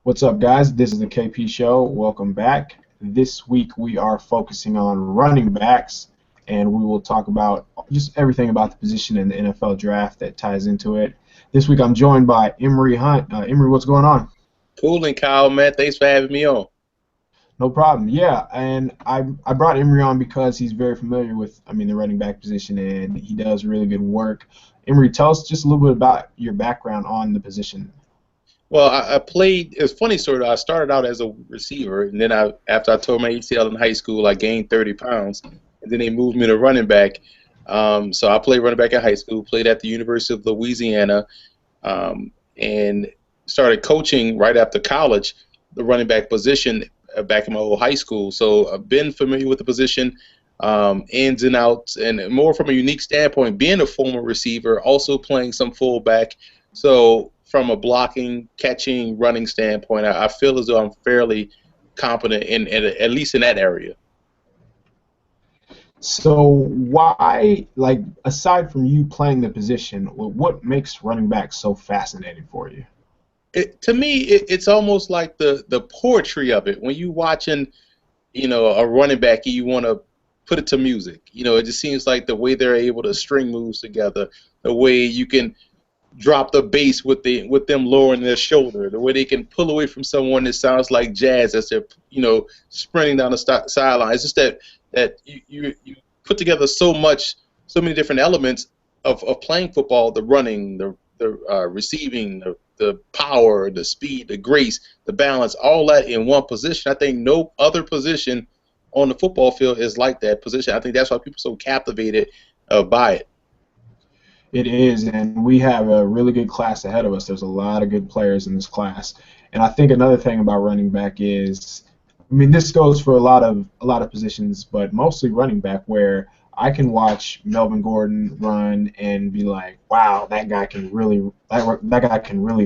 What's up, guys? This is the KP Show. Welcome back. This week we are focusing on running backs, and we will talk about just everything about the position in the NFL draft that ties into it. This week I'm joined by Emory Hunt. Emory, what's going on? Cooling, Kyle, man. Thanks for having me on. No problem. Yeah, and I brought Emory on because he's very familiar with, the running back position, and he does really good work. Emory, tell us just a little bit about your background on the position. Well, I played. It's funny, sort of. I started out as a receiver, and then after I tore my ACL in high school, I gained 30 pounds, and then they moved me to running back. So I played running back in high school, played at the University of Louisiana, and started coaching right after college, the running back position back in my old high school. So I've been familiar with the position, ins and outs, and more from a unique standpoint, being a former receiver, also playing some fullback. So from a blocking, catching, running standpoint, I feel as though I'm fairly competent in at least in that area. So why, like, aside from you playing the position, what makes running back so fascinating for you? To me, it's almost like the poetry of it. When you watching, a running back, and you want to put it to music. It just seems like the way they're able to string moves together, the way you can drop the bass with them lowering their shoulder, the way they can pull away from someone that sounds like jazz as they're sprinting down the sideline. It's just that you put together so many different elements of playing football: the running, the receiving, the power, the speed, the grace, the balance, all that in one position. I think no other position on the football field is like that position. I think that's why people are so captivated by it. It is, and we have a really good class ahead of us. There's a lot of good players in this class, and I think another thing about running back is, this goes for a lot of positions, but mostly running back, where I can watch Melvin Gordon run and be like, wow, that guy can really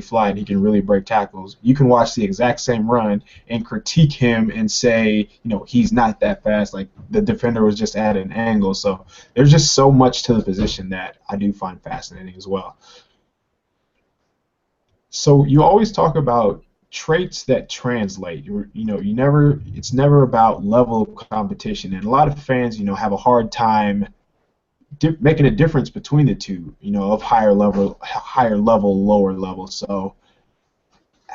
fly and he can really break tackles. You can watch the exact same run and critique him and say, he's not that fast. Like the defender was just at an angle. So there's just so much to the position that I do find fascinating as well. So you always talk about traits that translate. It's never about level of competition, and a lot of fans, have a hard time making a difference between the two, of higher level, lower level. So,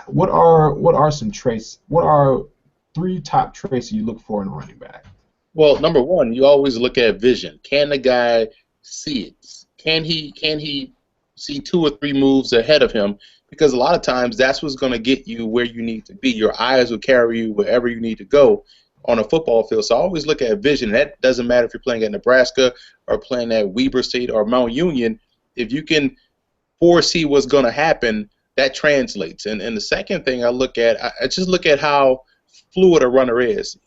what are some traits? What are three top traits you look for in a running back? Well, number one, you always look at vision. Can the guy see it? Can he see two or three moves ahead of him? Because a lot of times that's what's going to get you where you need to be. Your eyes will carry you wherever you need to go on a football field. So I always look at vision. That doesn't matter if you're playing at Nebraska or playing at Weber State or Mount Union. If you can foresee what's going to happen, that translates. And the second thing I look at, I just look at how fluid a runner is.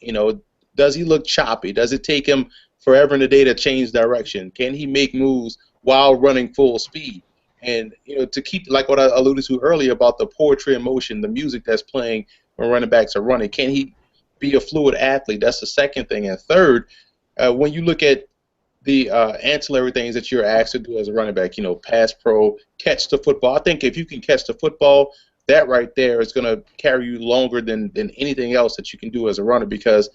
Does he look choppy? Does it take him forever in the day to change direction? Can he make moves while running full speed? And to keep like what I alluded to earlier about the poetry in motion, the music that's playing when running backs are running. Can he be a fluid athlete? That's the second thing. And third, when you look at the ancillary things that you're asked to do as a running back, pass pro, catch the football. I think if you can catch the football, that right there is going to carry you longer than anything else that you can do as a runner, because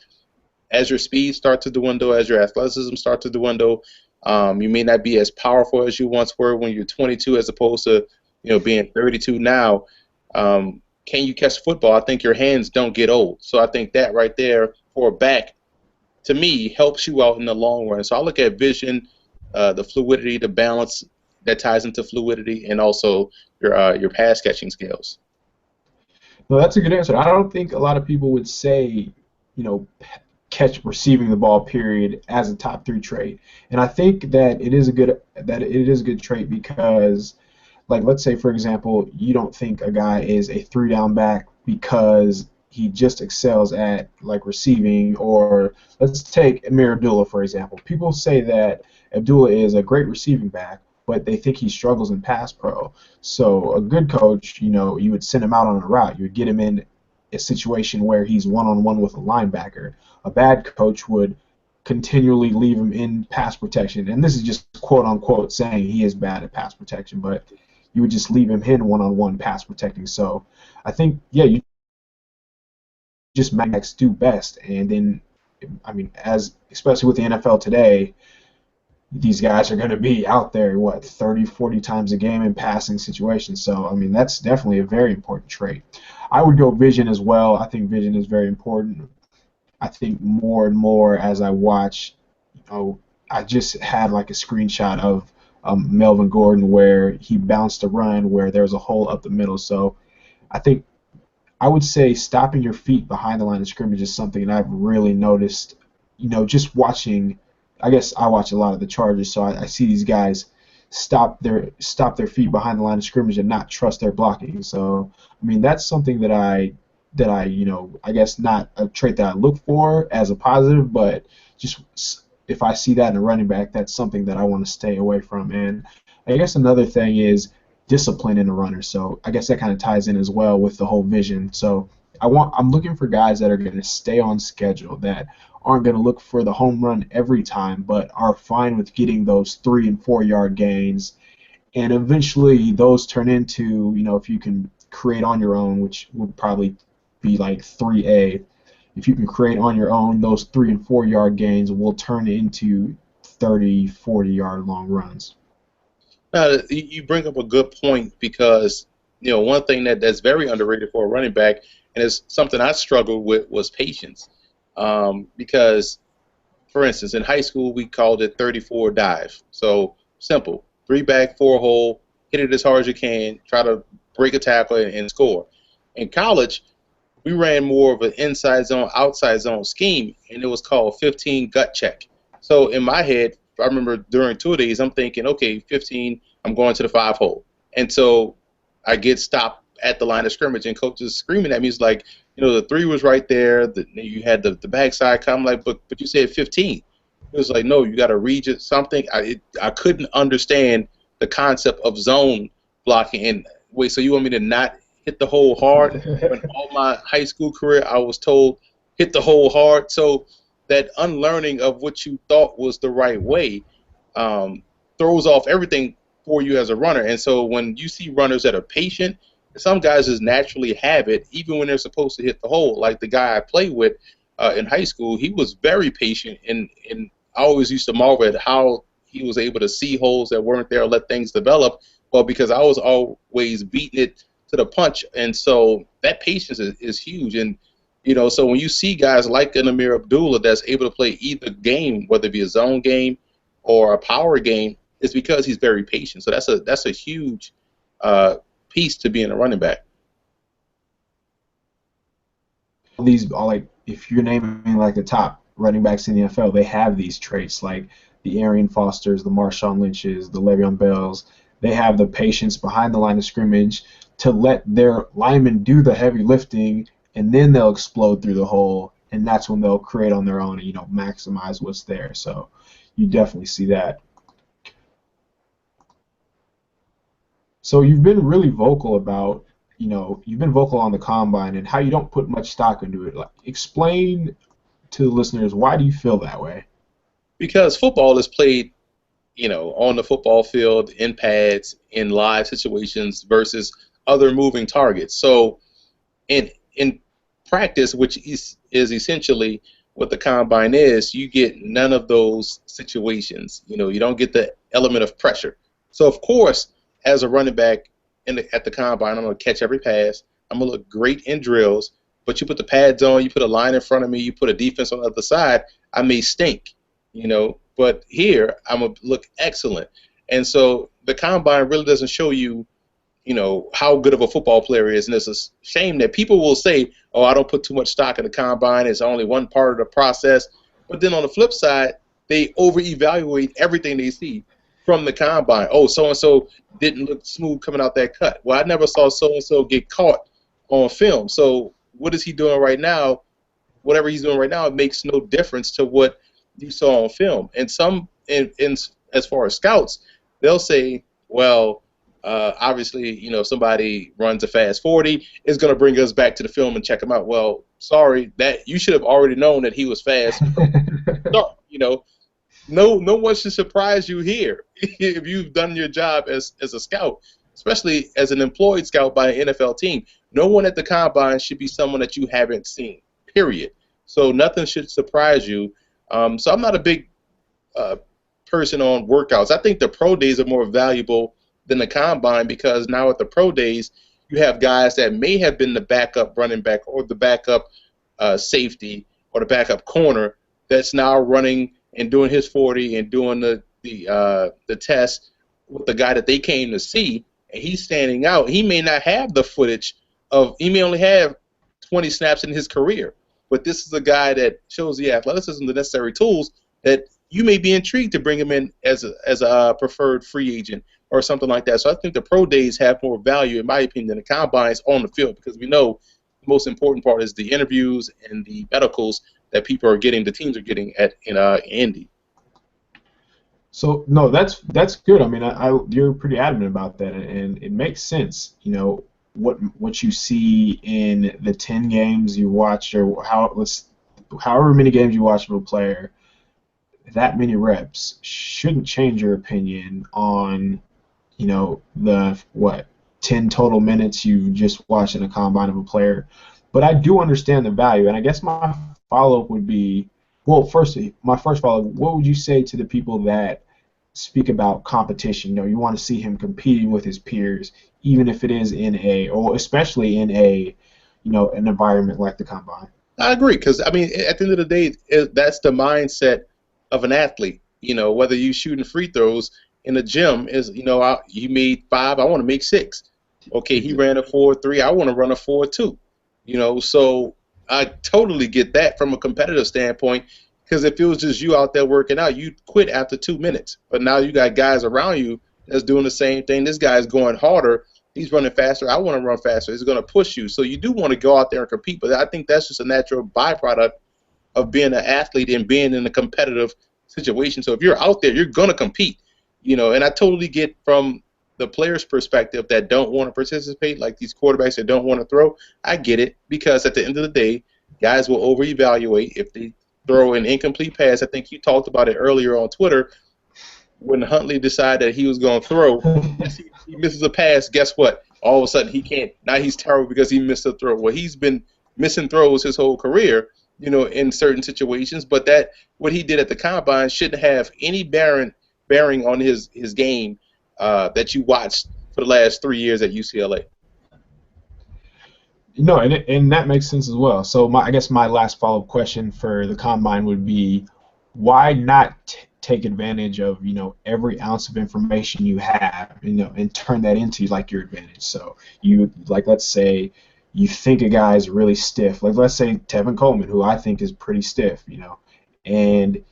as your speed starts to dwindle, as your athleticism starts to dwindle, you may not be as powerful as you once were when you're 22, as opposed to being 32 now. Can you catch football? I think your hands don't get old. So I think that right there for a back, to me, helps you out in the long run. So I look at vision, the fluidity, the balance that ties into fluidity, and also your pass catching skills. No, that's a good answer. I don't think a lot of people would say, you know, catch receiving the ball period as a top three trait. And I think that it is a good trait because, like, let's say for example, you don't think a guy is a three down back because he just excels at like receiving, or let's take Amir Abdullah for example. People say that Abdullah is a great receiving back, but they think he struggles in pass pro. So a good coach, you would send him out on a route. You would get him in a situation where he's one-on-one with a linebacker. A bad coach would continually leave him in pass protection. And this is just quote-unquote saying he is bad at pass protection, but you would just leave him in one-on-one pass protecting. So I think, yeah, you just max do best. And then, I mean, as especially with the NFL today, these guys are going to be out there, what, 30, 40 times a game in passing situations. So, I mean, that's definitely a very important trait. I would go vision as well. I think vision is very important. I think more and more as I watch, I just had like a screenshot of Melvin Gordon where he bounced a run where there was a hole up the middle. So I think I would say stopping your feet behind the line of scrimmage is something that I've really noticed. Just watching. I guess I watch a lot of the Chargers, so I see these guys stop their feet behind the line of scrimmage and not trust their blocking. So I mean that's something that I I guess not a trait that I look for as a positive, but just if I see that in a running back, that's something that I want to stay away from. And I guess another thing is discipline in a runner. So I guess that kind of ties in as well with the whole vision. So I'm looking for guys that are going to stay on schedule, that aren't going to look for the home run every time, but are fine with getting those 3 and 4 yard gains. And eventually those turn into, if you can create on your own, which would probably be like 3A. If you can create on your own, those 3 and 4 yard gains will turn into 30, 40 yard long runs. Now, you bring up a good point because one thing that's very underrated for a running back, and it's something I struggled with, was patience. Because, for instance, in high school we called it 34 dive. So simple, 3 back, 4 hole, hit it as hard as you can, try to break a tackle and score. In college, we ran more of an inside zone, outside zone scheme, and it was called 15 gut check. So in my head, I remember during 2 days, I'm thinking, okay, 15, I'm going to the 5 hole. And so I get stopped at the line of scrimmage, and coach is screaming at me. He's like, the 3 was right there. You had the backside come, like, but you said 15. It was like, no, you got to read it, something. I couldn't understand the concept of zone blocking. And wait, so you want me to not hit the hole hard? When all my high school career, I was told hit the hole hard. So that unlearning of what you thought was the right way throws off everything for you as a runner. And so when you see runners that are patient, some guys just naturally have it, even when they're supposed to hit the hole. Like the guy I played with in high school, he was very patient, and I always used to marvel at how he was able to see holes that weren't there, let things develop. Well, because I was always beating it to the punch, and so that patience is huge. And so when you see guys like an Amir Abdullah that's able to play either game, whether it be a zone game or a power game, it's because he's very patient. So that's a huge piece to being a running back. These are like, if you're naming like the top running backs in the NFL, they have these traits like the Arian Fosters, the Marshawn Lynches, the Le'Veon Bells. They have the patience behind the line of scrimmage to let their linemen do the heavy lifting, and then they'll explode through the hole, and that's when they'll create on their own and maximize what's there. So you definitely see that. So you've been really vocal about, you've been vocal on the combine and how you don't put much stock into it. Like, explain to the listeners, why do you feel that way? Because football is played, on the football field, in pads, in live situations versus other moving targets. So in practice, which is essentially what the combine is, you get none of those situations. You don't get the element of pressure. So of course, as a running back at the combine, I'm going to catch every pass. I'm going to look great in drills. But you put the pads on, you put a line in front of me, you put a defense on the other side, I may stink, But here, I'm going to look excellent. And so the combine really doesn't show you, how good of a football player is. And it's a shame that people will say, oh, I don't put too much stock in the combine. It's only one part of the process. But then on the flip side, they over-evaluate everything they see from the combine. Oh, so-and-so didn't look smooth coming out that cut. Well, I never saw so-and-so get caught on film. So what is he doing right now? Whatever he's doing right now, it makes no difference to what you saw on film. And as far as scouts, they'll say, well, obviously, if somebody runs a fast 40, it's going to bring us back to the film and check him out. Well, sorry, that you should have already known that he was fast. No, no one should surprise you here if you've done your job as a scout, especially as an employed scout by an NFL team. No one at the combine should be someone that you haven't seen. period. So nothing should surprise you. So I'm not a big uh, person on workouts. I think the pro days are more valuable than the combine because now at the pro days, you have guys that may have been the backup running back or the backup safety or the backup corner that's now running and doing his 40 and doing the test with the guy that they came to see, and he's standing out. He may not have the footage of. He may only have 20 snaps in his career, but this is a guy that shows the athleticism, the necessary tools that you may be intrigued to bring him in as a preferred free agent or something like that. So I think the pro days have more value, in my opinion, than the combines on the field because we know the most important part is the interviews and the medicals that people are getting, the teams are getting in Indy. So no, that's good. I mean, you're pretty adamant about that, and it makes sense. You know what you see in the 10 games you watch, or however many games you watch of a player, that many reps shouldn't change your opinion on, the 10 total minutes you just watched in a combine of a player. But I do understand the value, and I guess my follow-up would be, well, my first follow-up, what would you say to the people that speak about competition? You want to see him competing with his peers, even if it is or especially in an environment like the combine. I agree because I mean, at the end of the day, that's the mindset of an athlete. Whether you shooting free throws in the gym is, you made 5, I want to make 6. Okay, he ran a 4.3, I want to run a 4.2. So I totally get that from a competitive standpoint. Because if it was just you out there working out, you'd quit after 2 minutes. But now you got guys around you that's doing the same thing. This guy's going harder. He's running faster. I want to run faster. It's going to push you. So you do want to go out there and compete. But I think that's just a natural byproduct of being an athlete and being in a competitive situation. So if you're out there, you're going to compete. And I totally get from the player's perspective that don't want to participate, like these quarterbacks that don't want to throw. I get it because at the end of the day, guys will over-evaluate if they throw an incomplete pass. I think you talked about it earlier on Twitter when Huntley decided that he was going to throw. He misses a pass. Guess what? All of a sudden he can't. Now he's terrible because he missed a throw. Well, he's been missing throws his whole career, in certain situations. But that what he did at the combine shouldn't have any bearing on his game that you watched for the last 3 years at UCLA. No, and that makes sense as well. So I guess my last follow-up question for the combine would be, why not take advantage of every ounce of information you have, and turn that into like your advantage? So let's say you think a guy is really stiff, like let's say Tevin Coleman, who I think is pretty stiff, and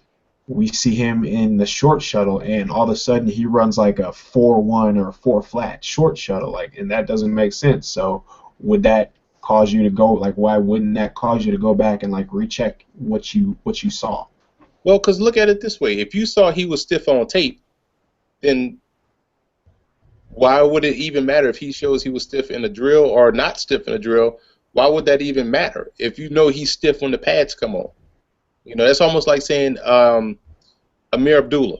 we see him in the short shuttle, and all of a sudden he runs like a 4.1 or 4 flat short shuttle, and that doesn't make sense. So would that cause you to go, why wouldn't that cause you to go back and recheck what you saw? Well, because look at it this way: if you saw he was stiff on tape, then why would it even matter if he shows he was stiff in a drill or not stiff in a drill? Why would that even matter if you know he's stiff when the pads come on? That's almost like saying Amir Abdullah,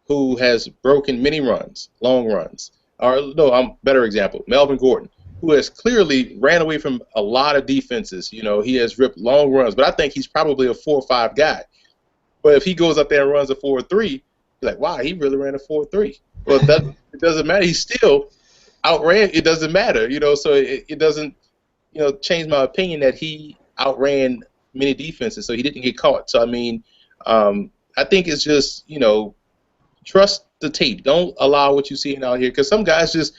who has broken many runs, long runs. Or no, better example, Melvin Gordon, who has clearly ran away from a lot of defenses. He has ripped long runs, but I think he's probably a 4 or 5 guy. But if he goes up there and runs a 4.3, you're like, wow, he really ran a 4.3. Well, it doesn't matter. He still outran. It doesn't matter, so it doesn't, change my opinion that he outran many defenses, so he didn't get caught. So, I mean, I think it's just, trust the tape. Don't allow what you're seeing out here, because some guys just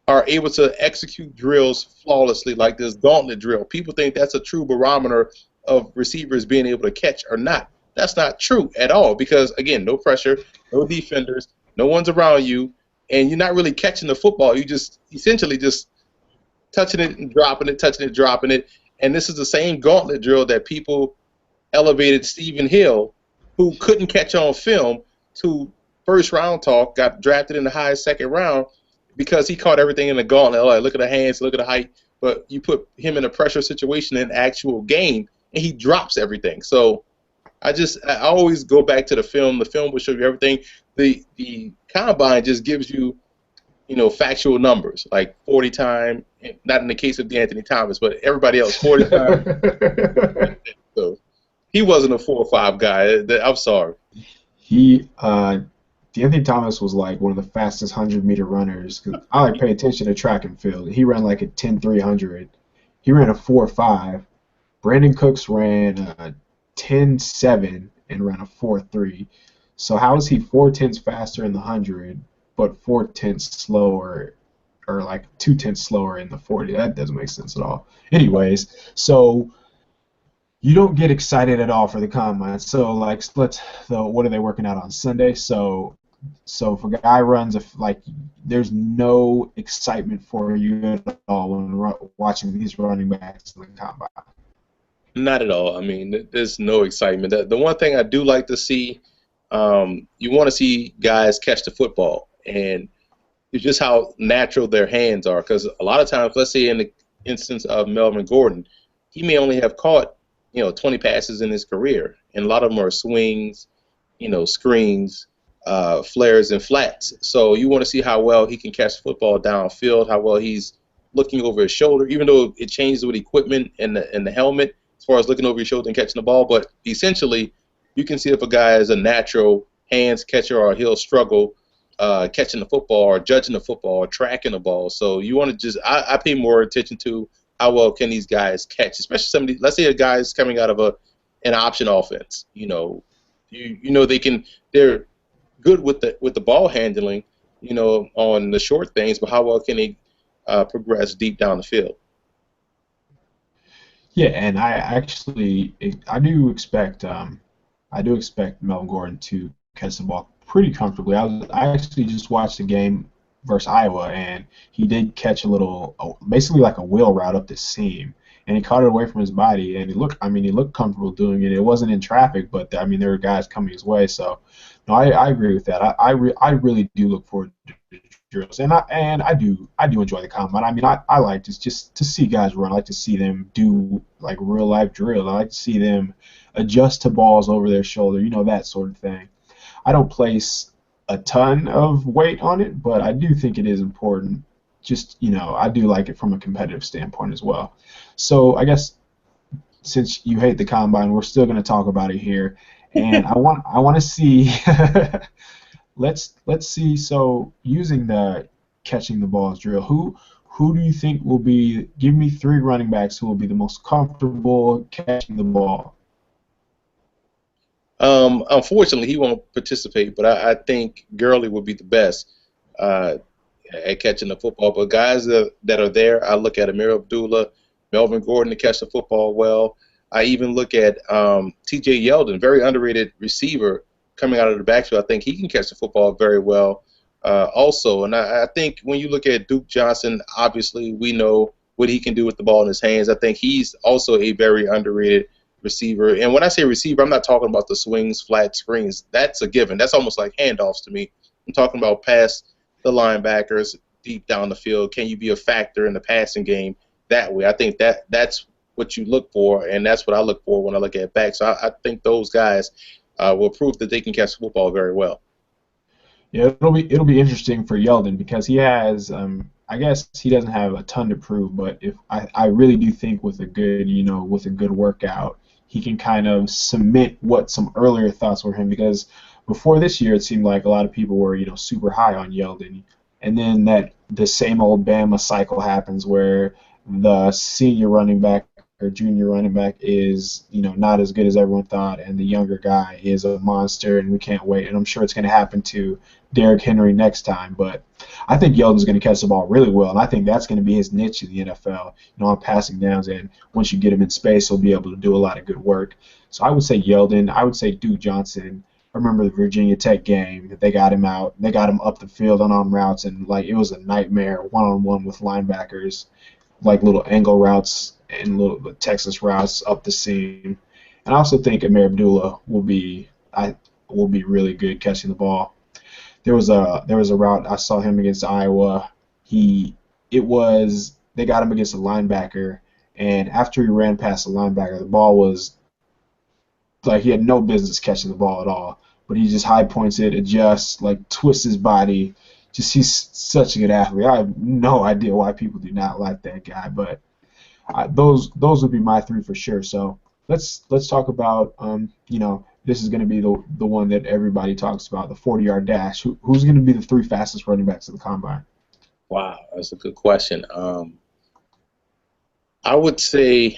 are able to execute drills flawlessly, like this gauntlet drill. People think that's a true barometer of receivers being able to catch or not. That's not true at all because, again, no pressure, no defenders, no one's around you, and you're not really catching the football. You just essentially just touching it and dropping it, touching it, dropping it. And this is the same gauntlet drill that people elevated Stephen Hill, who couldn't catch on film, to first-round talk, got drafted in the highest second round because he caught everything in the gauntlet. Like, look at the hands, look at the height. But you put him in a pressure situation in an actual game, and he drops everything. So I always go back to the film. The film will show you everything. The combine just gives you, factual numbers, like 40 time, not in the case of DeAnthony Thomas, but everybody else, 40 time. he wasn't a 4 or 5 guy. I'm sorry. He D'Anthony Thomas was like one of the fastest 100-meter runners. 'Cause I like pay attention to track and field. He ran like a 10.300. He ran a 4.5. Brandon Cooks ran a 10.7 and ran a 4.3. So how is he 4 tenths faster in the 100, but 4 tenths slower, or like 2 tenths slower in the 40? That doesn't make sense at all. Anyways, so you don't get excited at all for the combine. So like, what are they working out on Sunday? So if a guy runs like, there's no excitement for you at all when watching these running backs in the combine. Not at all. I mean, there's no excitement. The one thing I do like to see, you want to see guys catch the football, and it's just how natural their hands are. Because a lot of times, let's say in the instance of Melvin Gordon, he may only have caught 20 passes in his career, and a lot of them are swings, screens, flares, and flats. So you want to see how well he can catch the football downfield, how well he's looking over his shoulder, even though it changes with equipment and the helmet as far as looking over your shoulder and catching the ball. But essentially, you can see if a guy is a natural hands catcher or he'll struggle catching the football or judging the football or tracking the ball. So you want to I pay more attention to how well can these guys catch, especially somebody. Let's say a guy's coming out of an option offense. They're good with the ball handling, on the short things, but how well can they progress deep down the field? Yeah, and I do expect Melvin Gordon to catch the ball pretty comfortably. I actually just watched the game versus Iowa, and he did catch a little, basically like a wheel route up the seam, and he caught it away from his body, and he looked comfortable doing it. It wasn't in traffic, but I mean, there were guys coming his way, so no, I agree with that. I really do look forward to drills, and I do enjoy the combine. I mean, I like just to see guys run. I like to see them do like real life drills. I like to see them adjust to balls over their shoulder, that sort of thing. I don't place a ton of weight on it, but I do think it is important. Just, I do like it from a competitive standpoint as well. So I guess since you hate the combine, we're still going to talk about it here, and I want to see. Let's see. So using the catching the balls drill, who do you think will be? Give me three running backs who will be the most comfortable catching the ball. Unfortunately, he won't participate, but I think Gurley would be the best uh, at catching the football. But guys that are there, I look at Amir Abdullah, Melvin Gordon to catch the football well. I even look at T.J. Yeldon, very underrated receiver coming out of the backfield. I think he can catch the football very well also. And I think when you look at Duke Johnson, obviously we know what he can do with the ball in his hands. I think he's also a very underrated receiver. And when I say receiver, I'm not talking about the swings, flat screens. That's a given. That's almost like handoffs to me. I'm talking about past the linebackers, deep down the field. Can you be a factor in the passing game that way? I think that's what you look for, and that's what I look for when I look at backs. So I think those guys will prove that they can catch the football very well. Yeah, it'll be interesting for Yeldon because he has I guess he doesn't have a ton to prove, but if I really do think with a good with a good workout, he can kind of cement what some earlier thoughts were him, because before this year it seemed like a lot of people were super high on Yeldon, and then that the same old Bama cycle happens where the senior running back or junior running back is not as good as everyone thought, and the younger guy is a monster, and we can't wait. And I'm sure it's going to happen to Derrick Henry next time, but I think Yeldon's going to catch the ball really well, and I think that's going to be his niche in the NFL, on passing downs. And once you get him in space, he'll be able to do a lot of good work. So I would say Yeldon. I would say Duke Johnson. I remember the Virginia Tech game that they got him out. They got him up the field on arm routes, and like it was a nightmare one-on-one with linebackers, like little angle routes and little Texas routes up the seam. And I also think Amir Abdullah will be really good catching the ball. There was a route I saw him against Iowa. They got him against a linebacker, and after he ran past the linebacker, the ball was like he had no business catching the ball at all. But he just high points it, adjusts, like twists his body. Just he's such a good athlete. I have no idea why people do not like that guy, but those would be my three for sure. So let's talk about this is going to be the one that everybody talks about, the 40-yard dash. Who's going to be the three fastest running backs of the combine? Wow, that's a good question. I would say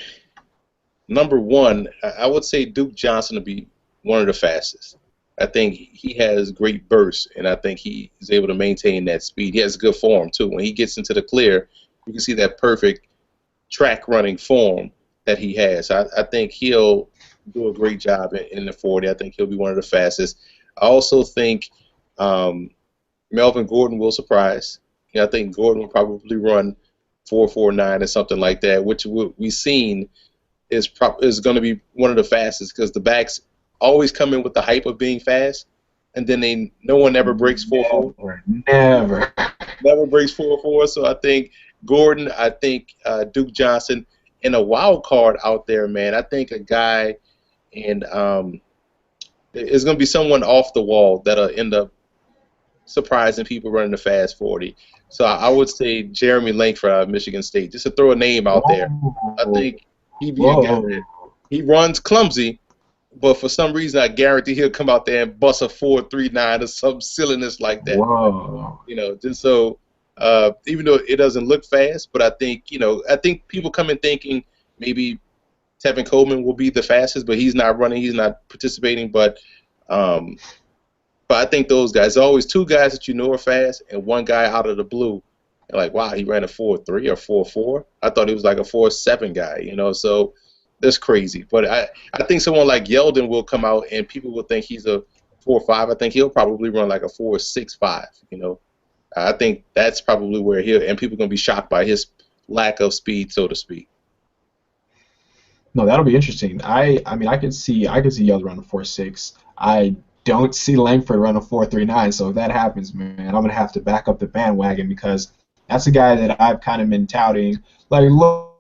number one, I would say Duke Johnson to be one of the fastest. I think he has great bursts, and I think he is able to maintain that speed. He has good form too. When he gets into the clear, you can see that perfect track running form that he has. I think he'll do a great job in the 40. I think he'll be one of the fastest. I also think um, Melvin Gordon will surprise. I think Gordon will probably run 4.49 or something like that, which we've seen is going to be one of the fastest because the backs always come in with the hype of being fast, and then no one ever breaks 4.4. Never. Never breaks 4.4. So I think Gordon, I think Duke Johnson, and a wild card out there, man. I think a guy, and it's going to be someone off the wall that'll end up surprising people running the fast 40. So I would say Jeremy Langford out of Michigan State, just to throw a name out there. I Whoa. think he'd be a guy Whoa. that he runs clumsy, but for some reason I guarantee he'll come out there and bust a 4.39 or some silliness like that. Whoa. Just so even though it doesn't look fast, but I think people come in thinking maybe Tevin Coleman will be the fastest, but he's not running, he's not participating. Um, but I think those guys, always two guys that you know are fast, and one guy out of the blue. And like, wow, he ran a 4.3 or 4.4. I thought he was like a 4.7 guy, So that's crazy. But I think someone like Yeldon will come out, and people will think he's a 4.5. I think he'll probably run like a 4.65. I think that's probably where and people are gonna be shocked by his lack of speed, so to speak. No, that'll be interesting. I mean I could see Yeldon run a 4.6. I don't see Langford run a 4.39. So if that happens, man, I'm gonna have to back up the bandwagon because that's a guy that I've kind of been touting, like low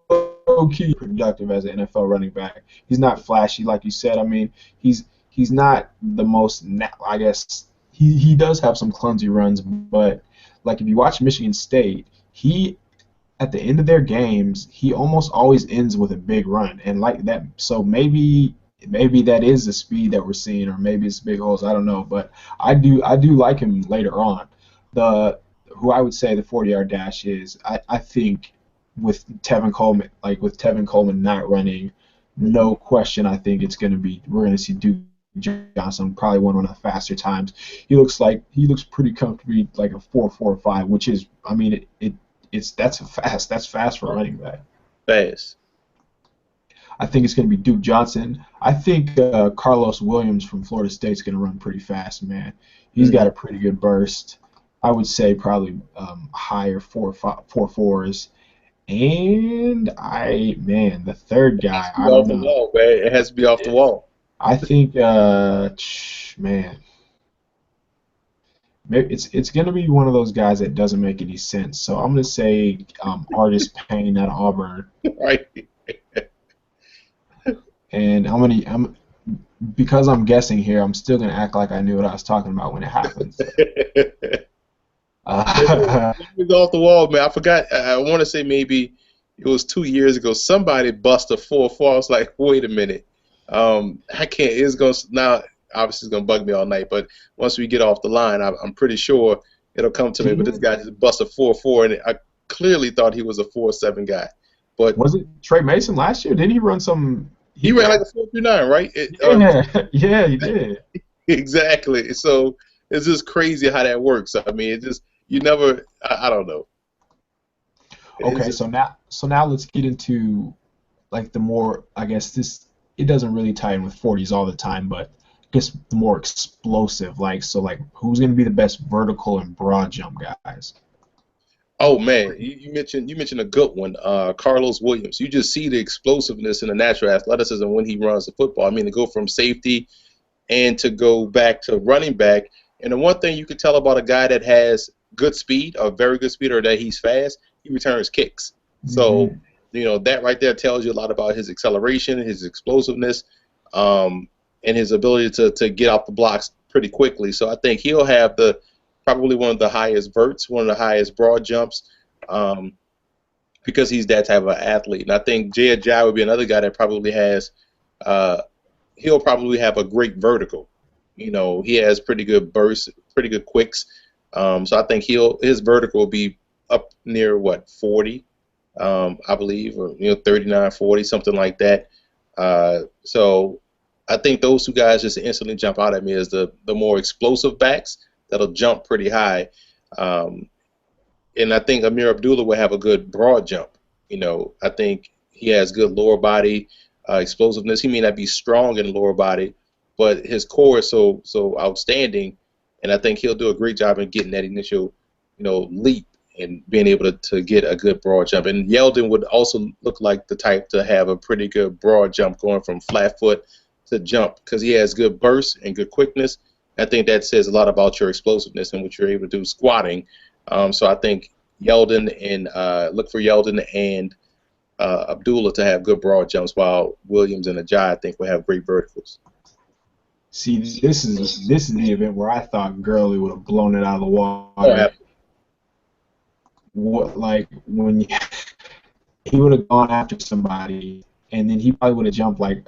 key productive as an NFL running back. He's not flashy, like you said. I mean, he's not the most. I guess he does have some clumsy runs, but like if you watch Michigan State, he at the end of their games, he almost always ends with a big run, and like that. So maybe that is the speed that we're seeing, or maybe it's big holes. I don't know, but I do like him later on. The who I would say the 40-yard dash is. I think with Tevin Coleman not running, no question. I think we're gonna see Duke Johnson probably one of the faster times. He looks pretty comfortably like a 4.45, which is I mean that's fast for a running back. Fast. I think it's going to be Duke Johnson. I think Carlos Williams from Florida State's going to run pretty fast, man. He's got Mm-hmm. a pretty good burst. I would say probably higher 4.4s. And the third It has guy, to be I don't off the know. wall, man. It has to be off the wall. I think, man, maybe it's going to be one of those guys that doesn't make any sense. So I'm going to say Artist Payne out of Auburn. Right. And because I'm guessing here, I'm still gonna act like I knew what I was talking about when it happens. Uh, It's off the wall, man. I forgot. I want to say maybe it was 2 years ago. Somebody bust a 4.4. I was like, wait a minute. I can't. It's gonna now. Obviously, it's gonna bug me all night. But once we get off the line, I'm pretty sure it'll come to me. But this didn't guy just bust a 4.4, and I clearly thought he was a 4.7 guy. But was it Trey Mason last year? Didn't he run some? he ran like a 4.39, right? Yeah, yeah, he did. Exactly. So it's just crazy how that works. I mean, it just you never. I don't know. It's Okay, just so now let's get into like the more I guess this it doesn't really tie in with 40s all the time, but I guess the more explosive like who's gonna be the best vertical and broad jump guys? oh man, you mentioned a good one, Carlos Williams. You just see the explosiveness and the natural athleticism when he runs the football. I mean, to go from safety and to go back to running back. And the one thing you can tell about a guy that has good speed, or very good speed, or that he's fast, he returns kicks. So, Hmm. that right there tells you a lot about his acceleration, his explosiveness, and his ability to get off the blocks pretty quickly. So I think he'll have probably one of the highest verts, one of the highest broad jumps, um, because he's that type of athlete. And I think Jay Ajay would be another guy that probably has uh, he'll probably have a great vertical. He has pretty good bursts, pretty good quicks. So I think his vertical will be up near what 40, I believe, or 39, 40, something like that. So I think those two guys just instantly jump out at me as the more explosive backs that'll jump pretty high. Um, and I think Amir Abdullah will have a good broad jump. I think he has good lower body explosiveness. He may not be strong in the lower body, but his core is so outstanding, and I think he'll do a great job in getting that initial, leap and being able to get a good broad jump. And Yeldon would also look like the type to have a pretty good broad jump going from flat foot to jump because he has good burst and good quickness. I think that says a lot about your explosiveness and what you're able to do squatting. So I think Yeldon and look for Yeldon and Abdullah to have good broad jumps, while Williams and Ajay I think will have great verticals. See, this is the event where I thought Gurley would have blown it out of the Oh, water. What like when he would have gone after somebody, and then he probably would have jumped like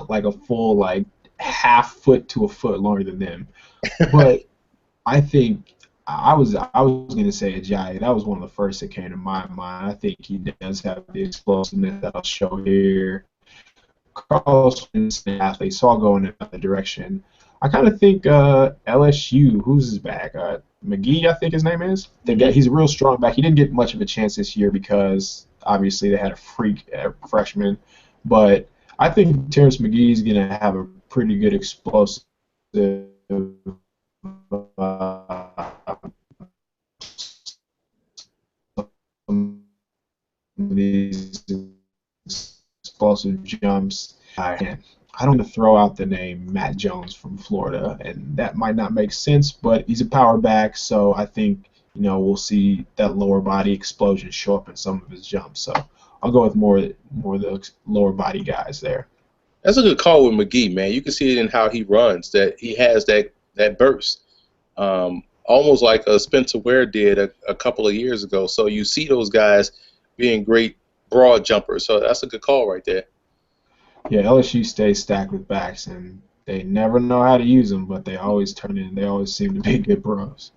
like a full like half foot to a foot longer than them. But I think I was gonna say Ajayi. That was one of the first that came to my mind. I think he does have the explosiveness that I'll show here. Carlos is an athlete, so I'll go in another direction. I kind of think LSU, who's his back? McGee, I think his name is. The guy, hmm he's a real strong back. He didn't get much of a chance this year because obviously they had a freak freshman, but I think Terrence McGee is going to have a pretty good explosive these explosive jumps. I don't want to throw out the name Matt Jones from Florida, and that might not make sense, but he's a power back, so I think we'll see that lower body explosion show up in some of his jumps. So I'll go with more of the lower body guys there. That's a good call with McGee, man. You can see it in how he runs, that he has that burst, almost like Spencer Ware did a couple of years ago. So you see those guys being great broad jumpers. So that's a good call right there. Yeah, LSU stays stacked with backs, and they never know how to use them, but they always turn in. They always seem to be good pros.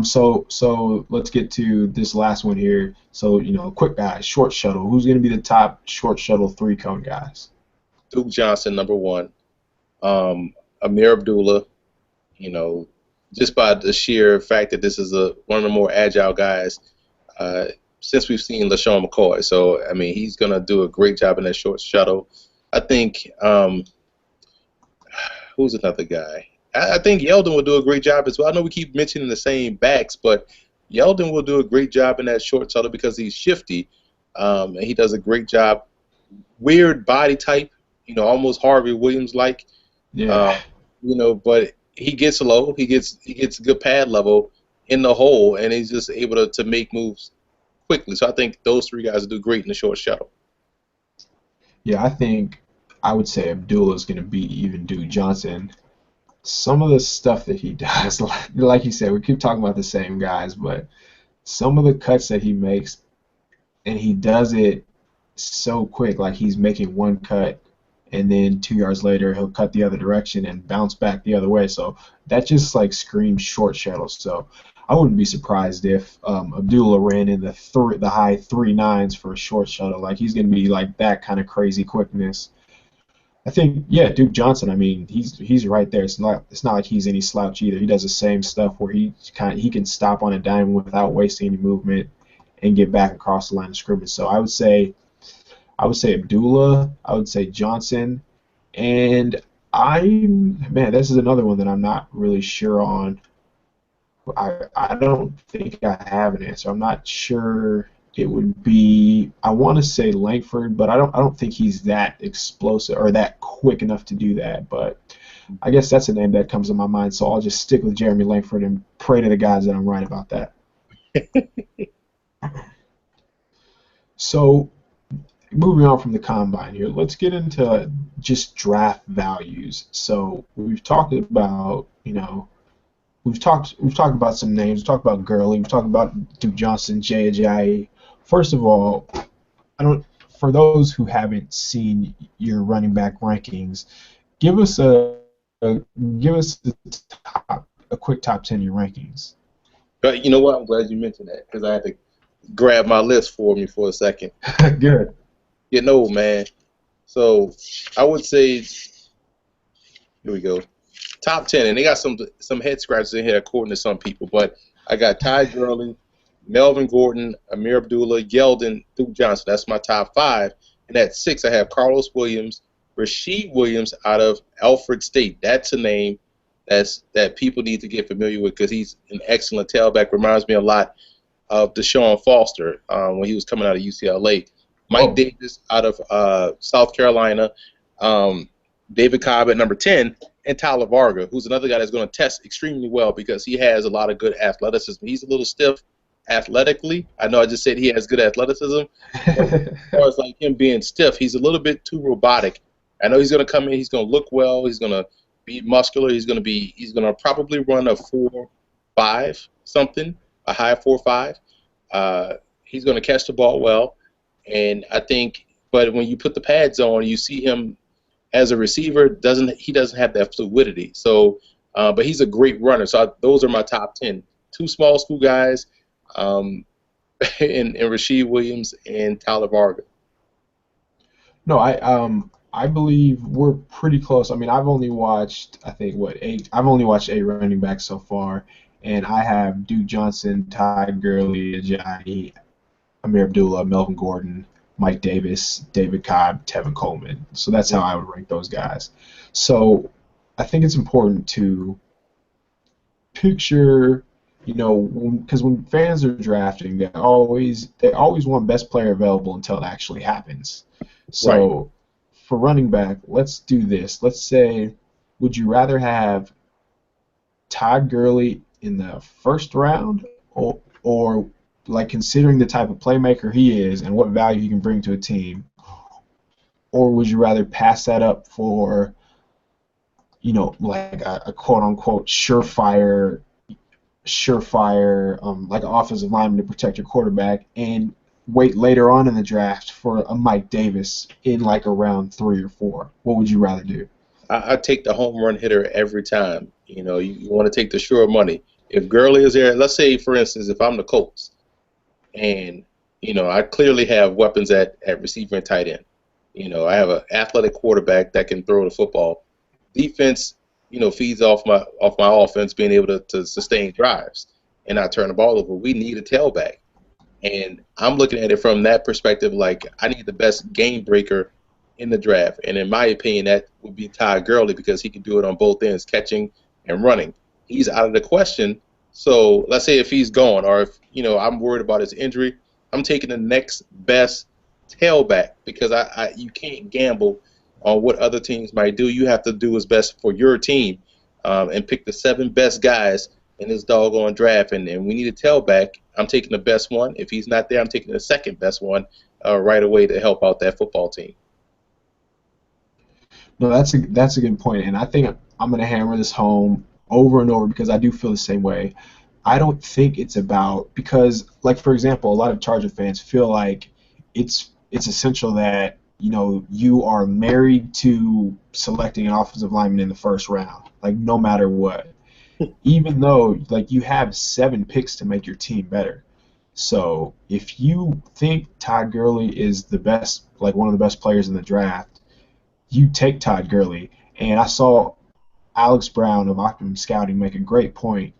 So let's get to this last one here. So quick guys, short shuttle. Who's going to be the top short shuttle three cone guys? Duke Johnson, number one. Amir Abdullah, you know, just by the sheer fact that this is one of the more agile guys uh, since we've seen LaShawn McCoy. So, I mean, he's going to do a great job in that short shuttle. I think, who's another guy? I think Yeldon will do a great job as well. I know we keep mentioning the same backs, but Yeldon will do a great job in that short shuttle because he's shifty, and he does a great job. Weird body type, almost Harvey Williams like. Yeah. Uh, but he gets low. He gets good pad level in the hole, and he's just able to make moves quickly. So I think those three guys will do great in the short shuttle. Yeah, I think I would say Abdullah is going to beat even Duke Johnson. Some of the stuff that he does, like you said, we keep talking about the same guys, but some of the cuts that he makes, and he does it so quick, like he's making one cut, and then 2 yards later he'll cut the other direction and bounce back the other way. So that just like screams short shuttle. So I wouldn't be surprised if Abdullah ran in the high 3.9s for a short shuttle. Like he's going to be like that kind of crazy quickness. I think, yeah, Duke Johnson. I mean, he's right there. It's not like he's any slouch either. He does the same stuff where he can stop on a dime without wasting any movement and get back across the line of scrimmage. So I would say Abdullah. I would say Johnson, and man, this is another one that I'm not really sure on. I don't think I have an answer. I'm not sure. It would be, I want to say Langford, but I don't think he's that explosive or that quick enough to do that. But I guess that's a name that comes to my mind, so I'll just stick with Jeremy Langford and pray to the gods that I'm right about that. So moving on from the combine here, let's get into just draft values. So we've talked about some names. We've talked about Gurley. We've talked about Duke Johnson, Jay Ajayi. First of all, I don't for those who haven't seen your running back rankings, give us give us a quick top 10 of your rankings. But you know what? I'm glad you mentioned that because I had to grab my list for me for a second. Good. Getting old, man. So I would say, here we go. Top 10, and they got some head scratchers in here according to some people. But I got Ty Gurley, Melvin Gordon, Amir Abdullah, Yeldon, Duke Johnson. That's my top 5. And at 6, I have Carlos Williams, Rasheed Williams out of Alfred State. That's a name that people need to get familiar with because he's an excellent tailback. Reminds me a lot of Deshaun Foster when he was coming out of UCLA. Mike Whoa. Davis out of South Carolina. David Cobb at number 10, and Tyler Varga, who's another guy that's going to test extremely well because he has a lot of good athleticism. He's a little stiff athletically. I know I just said he has good athleticism, but as far as like him being stiff, he's a little bit too robotic. I know he's going to come in, he's going to look well, he's going to be muscular, he's going to probably run a 4.5 something, a high 4.5. He's going to catch the ball well, and I think. But when you put the pads on, you see him as a receiver, he doesn't have that fluidity. So, but he's a great runner. So those are my top 10. Two small school guys, and Rasheed Williams and Tyler Varga. No, I believe we're pretty close. I mean, I've only watched I think what eight. I've only watched 8 running backs so far, and I have Duke Johnson, Ty Gurley, Ajayi, Amir Abdullah, Melvin Gordon, Mike Davis, David Cobb, Tevin Coleman. So that's how I would rank those guys. So I think it's important to picture, because when fans are drafting, they always want best player available until it actually happens. Right. So for running back, let's do this. Let's say, would you rather have Todd Gurley in the first round, or like considering the type of playmaker he is and what value he can bring to a team, or would you rather pass that up for, like a quote unquote surefire, like an offensive lineman to protect your quarterback, and wait later on in the draft for a Mike Davis in like around 3 or 4? What would you rather do? I take the home run hitter every time. You want to take the sure money. If Gurley is there, let's say, for instance, if I'm the Colts, and I clearly have weapons at receiver and tight end. I have an athletic quarterback that can throw the football. Defense, feeds off my offense being able to sustain drives and not turn the ball over. We need a tailback, and I'm looking at it from that perspective. Like, I need the best game breaker in the draft, and in my opinion, that would be Ty Gurley because he can do it on both ends, catching and running. He's out of the question. So let's say if he's gone, or if I'm worried about his injury, I'm taking the next best tailback because you can't gamble on what other teams might do. You have to do what's best for your team, and pick the 7 best guys in this doggone draft. And we need a tailback. I'm taking the best one. If he's not there, I'm taking the second best one right away to help out that football team. No, that's a good point, and I think I'm going to hammer this home over and over because I do feel the same way. I don't think it's about because, like for example, a lot of Charger fans feel like it's essential that you are married to selecting an offensive lineman in the first round, like no matter what. Even though like you have 7 picks to make your team better. So if you think Todd Gurley is the best, like one of the best players in the draft, you take Todd Gurley. And I saw Alex Brown of Optimum Scouting make a great point.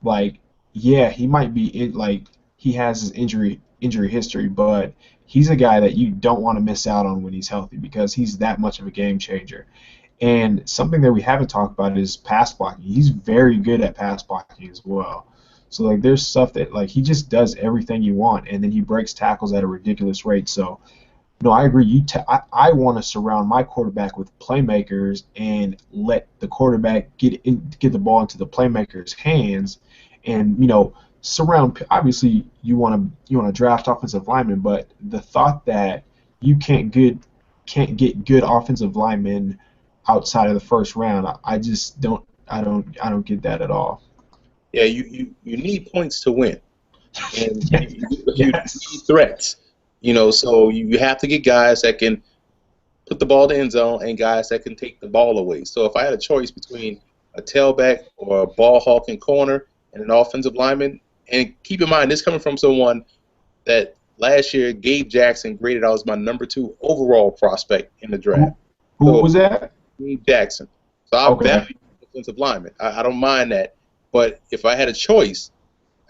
Like, yeah, he might be like he has his injury history, but he's a guy that you don't want to miss out on when he's healthy because he's that much of a game changer. And something that we haven't talked about is pass blocking. He's very good at pass blocking as well. So like there's stuff that like he just does everything you want, and then he breaks tackles at a ridiculous rate. So no, I agree. I want to surround my quarterback with playmakers and let the quarterback get the ball into the playmakers' hands, and surround. Obviously, you want to draft offensive linemen, but the thought that you can't get good offensive linemen outside of the first round, I just don't get that at all. Yeah, you need points to win, and Yeah. you need Yes. threats. So you have to get guys that can put the ball in the end zone and guys that can take the ball away. So if I had a choice between a tailback or a ball hawking corner and an offensive lineman, and keep in mind, this coming from someone that last year Gabe Jackson graded out as my number 2 overall prospect in the draft. Who who So was that? Gabe Jackson. So I Okay. value defensive linemen. I don't mind that. But if I had a choice,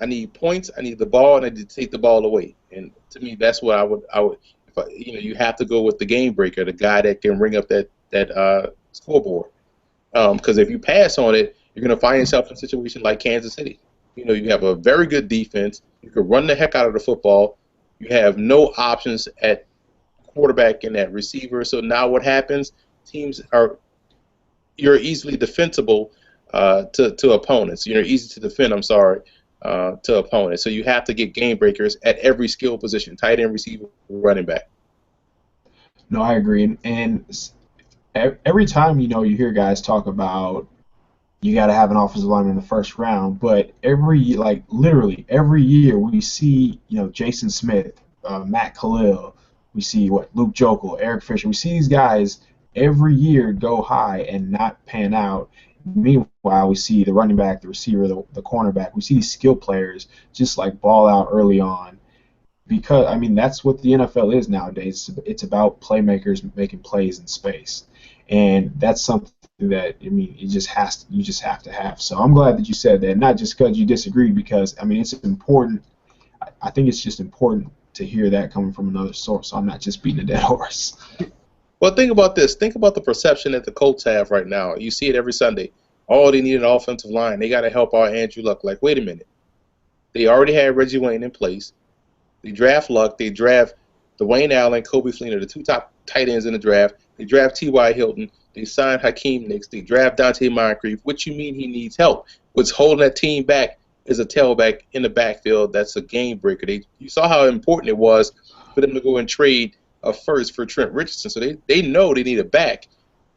I need points, I need the ball, and I need to take the ball away. And to me, that's what I would. If I, you have to go with the game breaker, the guy that can ring up that scoreboard. Because if you pass on it, you're going to find yourself in a situation like Kansas City. You have a very good defense. You can run the heck out of the football. You have no options at quarterback and at receiver. So now what happens? Teams are you're easily defensible to opponents. You're easy to defend. I'm sorry, to opponents. So you have to get game breakers at every skill position: tight end, receiver, running back. No, I agree. And every time you hear guys talk about you got to have an offensive lineman in the first round, but literally every year we see Jason Smith, Matt Khalil, we see Luke Jokel, Eric Fisher. We see these guys every year go high and not pan out. Meanwhile, we see the running back, the receiver, the cornerback. We see these skill players just like ball out early on because I mean that's what the NFL is nowadays. It's about playmakers making plays in space, and that's something that I mean you just have to have. So I'm glad that you said that, not just because you disagree, because I mean it's important. I think it's just important to hear that coming from another source. So I'm not just beating a dead horse. Well, think about this. Think about the perception that the Colts have right now. You see it every Sunday. Oh, they need an offensive line. They got to help out Andrew Luck. Like, wait a minute. They already had Reggie Wayne in place. They draft Luck. They draft Dwayne Allen, Kobe Fleener, the 2 top tight ends in the draft. They draft T.Y. Hilton. They signed Hakeem Nicks. They draft Dante Moncrief. What you mean he needs help? What's holding that team back is a tailback in the backfield that's a game breaker. You saw how important it was for them to go and trade a first for Trent Richardson. So they know they need a back,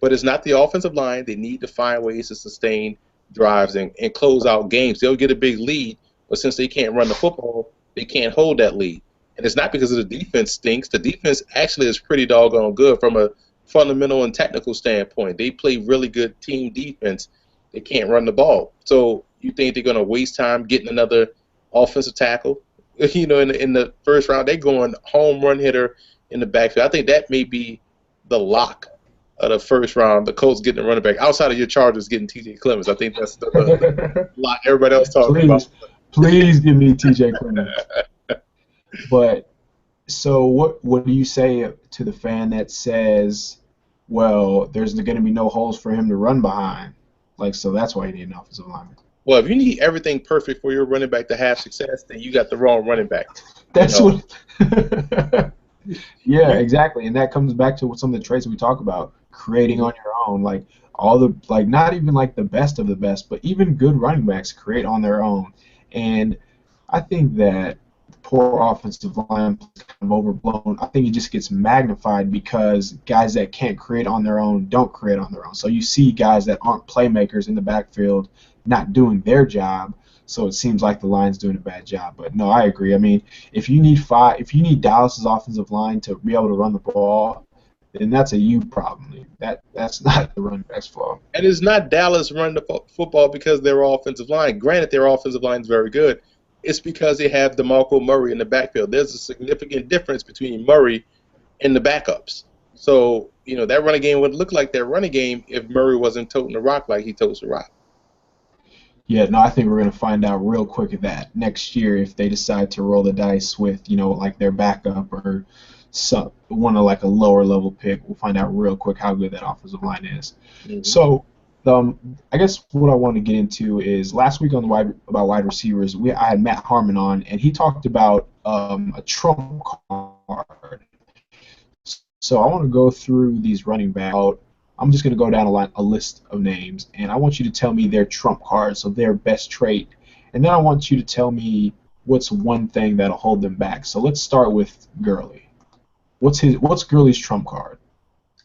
but it's not the offensive line. They need to find ways to sustain drives and close out games. They'll get a big lead, but since they can't run the football, they can't hold that lead. And it's not because of the defense stinks. The defense actually is pretty doggone good from a fundamental and technical standpoint. They play really good team defense. They can't run the ball. So you think they're going to waste time getting another offensive tackle? In the first round, they're going home run hitter in the backfield. I think that may be the lock of the first round. The Colts getting a running back outside of your Chargers getting T.J. Clemens. I think that's the lot everybody else talking about. Please give me T.J. Clemens. But so what do you say to the fan that says, well, there's going to be no holes for him to run behind? So that's why you need an offensive lineman. Well, if you need everything perfect for your running back to have success, then you got the wrong running back. That's what. Yeah, exactly, and that comes back to some of the traits we talk about: creating on your own. Not even the best of the best, but even good running backs create on their own. And I think that poor offensive line is kind of overblown. I think it just gets magnified because guys that can't create on their own don't create on their own. So you see guys that aren't playmakers in the backfield not doing their job, so it seems like the line's doing a bad job. But no, I agree. I mean, if you need Dallas's offensive line to be able to run the ball, then that's a you problem. That's not the running back's fault. And it's not Dallas running the football because their offensive line. Granted, their offensive line is very good. It's because they have DeMarco Murray in the backfield. There's a significant difference between Murray and the backups. So, that running game would look like their running game if Murray wasn't toting the rock like he totes the rock. Yeah, no, I think we're going to find out real quick of that next year if they decide to roll the dice with, their backup or one of a lower level pick. We'll find out real quick how good that offensive line is. Mm-hmm. So, I guess what I want to get into is last week on about wide receivers, I had Matt Harmon on, and he talked about a trump card. So I want to go through these running backs. I'm just going to go down a list of names, and I want you to tell me their trump cards, so their best trait, and then I want you to tell me what's one thing that'll hold them back. So let's start with Gurley. What's Gurley's trump card?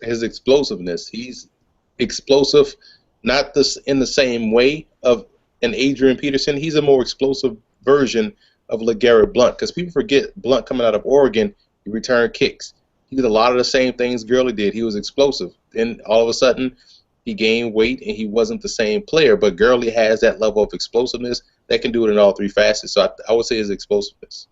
His explosiveness. He's explosive, not in the same way of an Adrian Peterson. He's a more explosive version of LeGarrette Blount, because people forget Blount coming out of Oregon He returned kicks. He did a lot of the same things Gurley did. He was explosive. Then all of a sudden, he gained weight and he wasn't the same player. But Gurley has that level of explosiveness that can do it in all three facets. So I would say his explosiveness.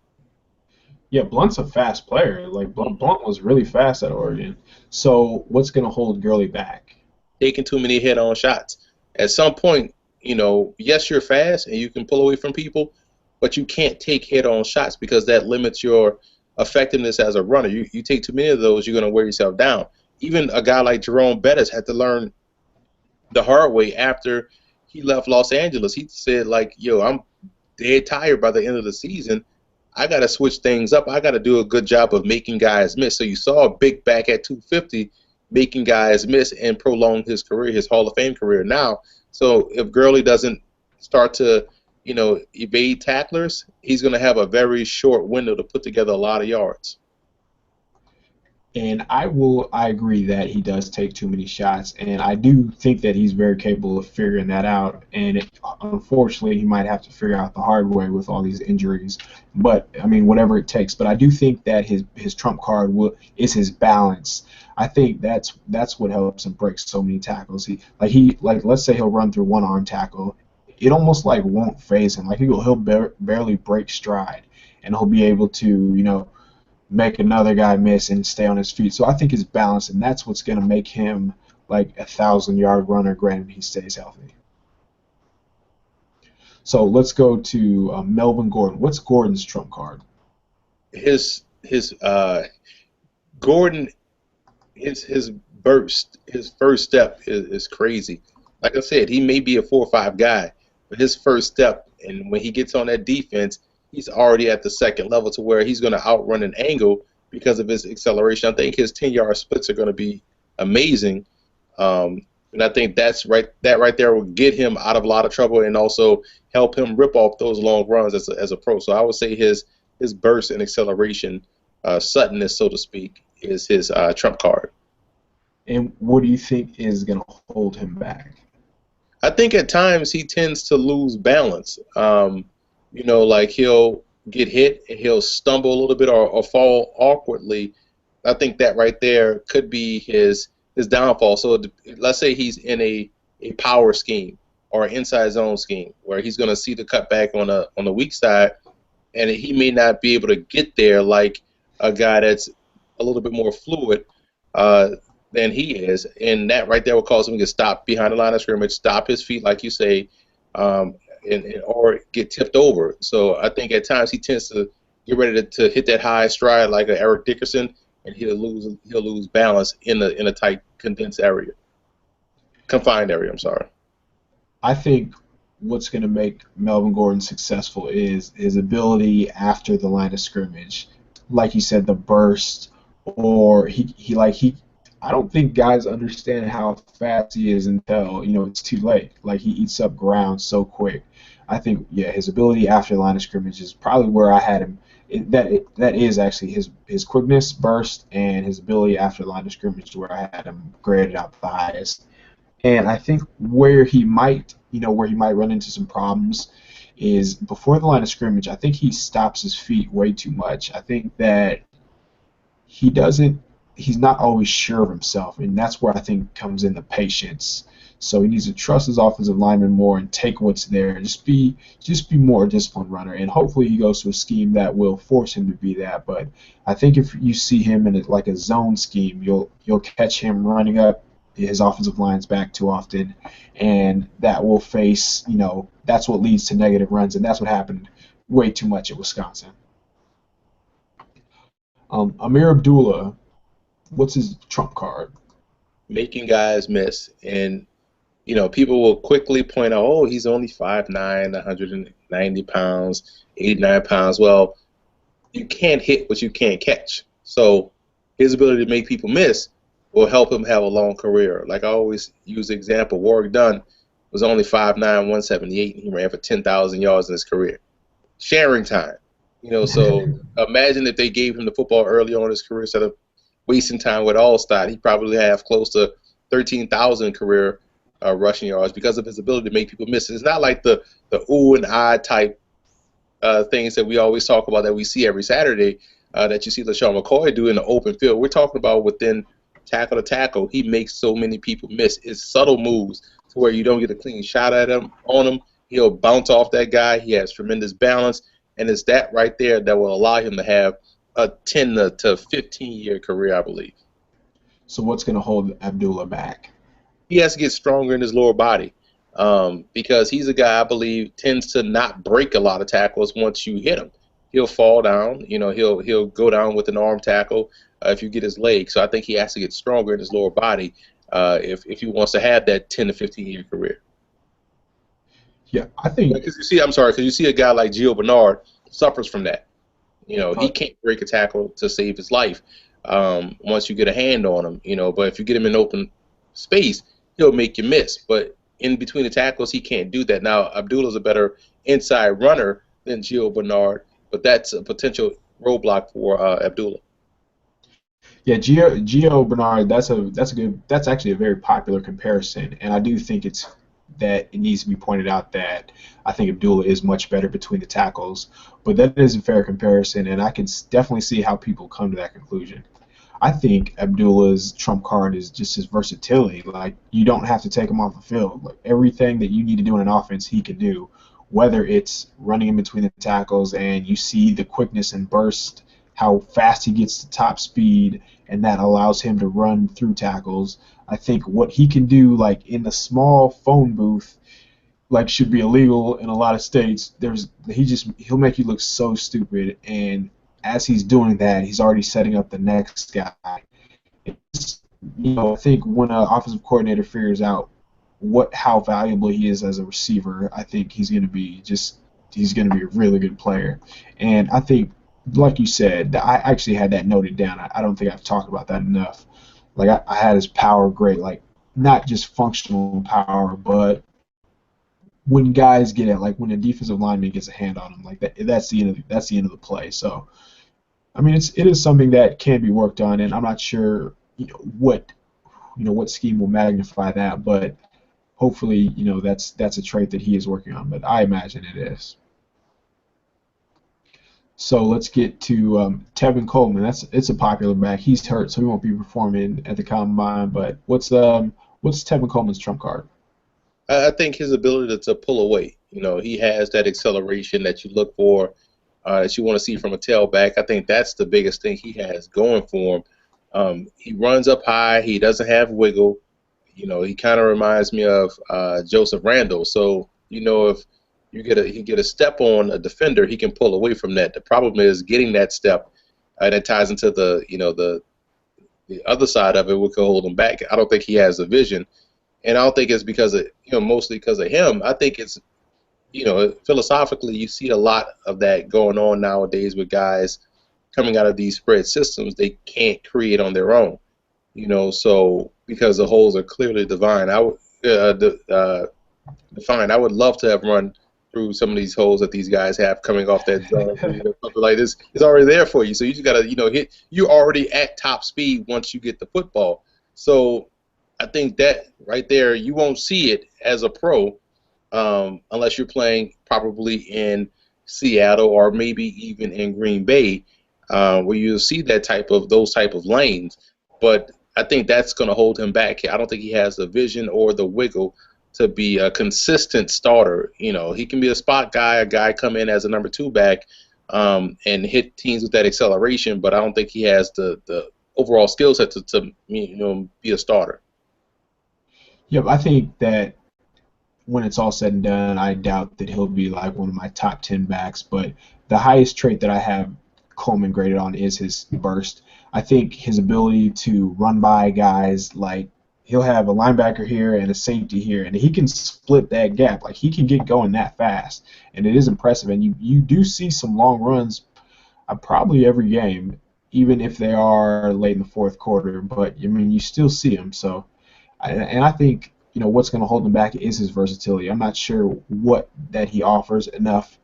Yeah, Blunt's a fast player. Like Blunt was really fast at Oregon. So what's going to hold Gurley back? Taking too many head-on shots. At some point, yes, you're fast and you can pull away from people, but you can't take head-on shots because that limits your effectiveness as a runner. You take too many of those, you're going to wear yourself down. Even a guy like Jerome Bettis had to learn the hard way after he left Los Angeles. He said, like, yo, I'm dead tired by the end of the season. I got to switch things up. I got to do a good job of making guys miss. So you saw a big back at 250 making guys miss and prolong his career, his Hall of Fame career now. So if Gurley doesn't start to, evade tacklers, he's going to have a very short window to put together a lot of yards. And I agree that he does take too many shots, and I do think that he's very capable of figuring that out. And unfortunately, he might have to figure out the hard way with all these injuries. But I mean, whatever it takes. But I do think that his trump card is his balance. I think that's what helps him break so many tackles. He let's say he'll run through one arm tackle, it almost like won't phase him. Like he'll barely break stride, and he'll be able to make another guy miss and stay on his feet. So I think his balance, and that's what's going to make him like 1,000-yard runner. Granted, he stays healthy. So let's go to Melvin Gordon. What's Gordon's trump card? His Gordon, his burst, his first step is crazy. Like I said, he may be a 4 or 5 guy, but his first step, and when he gets on that defense, he's already at the second level to where he's going to outrun an angle because of his acceleration. I think his 10-yard splits are going to be amazing, and I think that right there will get him out of a lot of trouble and also help him rip off those long runs as a pro. So I would say his burst and acceleration, suddenness, so to speak, is his trump card. And what do you think is going to hold him back? I think at times he tends to lose balance. Like he'll get hit and he'll stumble a little bit or fall awkwardly. I think that right there could be his downfall. So let's say he's in a power scheme or an inside zone scheme where he's going to see the cutback on the weak side, and he may not be able to get there like a guy that's a little bit more fluid than he is, and that right there will cause him to stop behind the line of scrimmage, stop his feet, like you say, or get tipped over. So I think at times he tends to get ready to hit that high stride like a Eric Dickerson, and he'll lose balance in a tight confined area. I'm sorry. I think what's going to make Melvin Gordon successful is his ability after the line of scrimmage. Like you said, the burst, or he I don't think guys understand how fast he is until it's too late. Like he eats up ground so quick. I think his ability after the line of scrimmage is probably where I had him. That is actually his quickness, burst, and his ability after the line of scrimmage where I had him graded out the highest. And I think where he might run into some problems is before the line of scrimmage. I think he stops his feet way too much. I think that he's not always sure of himself, and that's where I think comes in the patience. So he needs to trust his offensive lineman more and take what's there. Just be more a disciplined runner, and hopefully he goes to a scheme that will force him to be that. But I think if you see him in like a zone scheme, you'll catch him running up his offensive line's back too often, and that will face that's what leads to negative runs, and that's what happened way too much at Wisconsin. Amir Abdullah, what's his trump card? Making guys miss, and people will quickly point out, oh, he's only 5'9", 190 pounds, 89 pounds. Well, you can't hit what you can't catch. So his ability to make people miss will help him have a long career. Like I always use the example, Warwick Dunn was only 5'9", 178, and he ran for 10,000 yards in his career. Sharing time. So imagine if they gave him the football early on in his career instead of wasting time with Allstott. He probably have close to 13,000 career rushing yards because of his ability to make people miss. It's not like the ooh and ah type things that we always talk about that we see every Saturday. that you see LaShawn McCoy do in the open field. We're talking about within tackle to tackle. He makes so many people miss. It's subtle moves to where you don't get a clean shot at him on him. He'll bounce off that guy. He has tremendous balance, and it's that right there that will allow him to have a 10 to 15-year career, I believe. So what's going to hold Abdullah back? He has to get stronger in his lower body because he's a guy I believe tends to not break a lot of tackles once you hit him. He'll fall down. He'll go down with an arm tackle if you get his leg. So I think he has to get stronger in his lower body if he wants to have that 10 to 15-year career. Yeah, I think. Because because you see a guy like Gio Bernard suffers from that. He can't break a tackle to save his life once you get a hand on him. But if you get him in open space, he'll make you miss. But in between the tackles, he can't do that. Now, Abdullah's a better inside runner than Gio Bernard, but that's a potential roadblock for Abdullah. Yeah, Gio Bernard. That's actually a very popular comparison, and I do think it needs to be pointed out that I think Abdullah is much better between the tackles, but that is a fair comparison, and I can definitely see how people come to that conclusion. I think Abdullah's trump card is just his versatility. Like, you don't have to take him off the field. Like, everything that you need to do in an offense, he can do. Whether it's running in between the tackles and you see the quickness and burst, how fast he gets to top speed, and that allows him to run through tackles. I think what he can do, like in the small phone booth, like should be illegal in a lot of states. He'll make you look so stupid, and as he's doing that, he's already setting up the next guy. I think when an offensive coordinator figures out how valuable he is as a receiver, I think he's going to be a really good player. And I think, like you said, I actually had that noted down. I don't think I've talked about that enough. Like, I had his power great, like not just functional power, but when guys get it, like when a defensive lineman gets a hand on him, like that's the end of the play. So, I mean, it is something that can be worked on, and I'm not sure, what scheme will magnify that, but hopefully, that's a trait that he is working on. But I imagine it is. So let's get to Tevin Coleman. It's a popular back. He's hurt, so he won't be performing at the combine. But what's Tevin Coleman's trump card? I think his ability to pull away. He has that acceleration that you look for, that you want to see from a tailback. I think that's the biggest thing he has going for him. He runs up high. He doesn't have wiggle. He kind of reminds me of Joseph Randall. So, if he get a step on a defender, he can pull away from that. The problem is getting that step, and it ties into the other side of it, what could hold him back. I don't think he has the vision, and I don't think it's because of mostly because of him. I think it's philosophically, you see a lot of that going on nowadays with guys coming out of these spread systems. They can't create on their own. So because the holes are clearly defined, defined. I would love to have run through some of these holes that these guys have coming off that zone. Something like this is already there for you. So you just gotta, hit. You're already at top speed once you get the football. So I think that right there, you won't see it as a pro unless you're playing probably in Seattle or maybe even in Green Bay, where you'll see those type of lanes. But I think that's going to hold him back. I don't think he has the vision or the wiggle to be a consistent starter. He can be a spot guy, a guy come in as a number two back and hit teams with that acceleration, but I don't think he has the overall skill set to be a starter. Yep, I think that when it's all said and done, I doubt that he'll be like one of my top 10 backs, but the highest trait that I have Coleman graded on is his burst. I think his ability to run by guys, like he'll have a linebacker here and a safety here, and he can split that gap. Like, he can get going that fast, and it is impressive. And you do see some long runs probably every game, even if they are late in the fourth quarter, but I mean, you still see them. So, and I think what's going to hold him back is his versatility. I'm not sure that he offers enough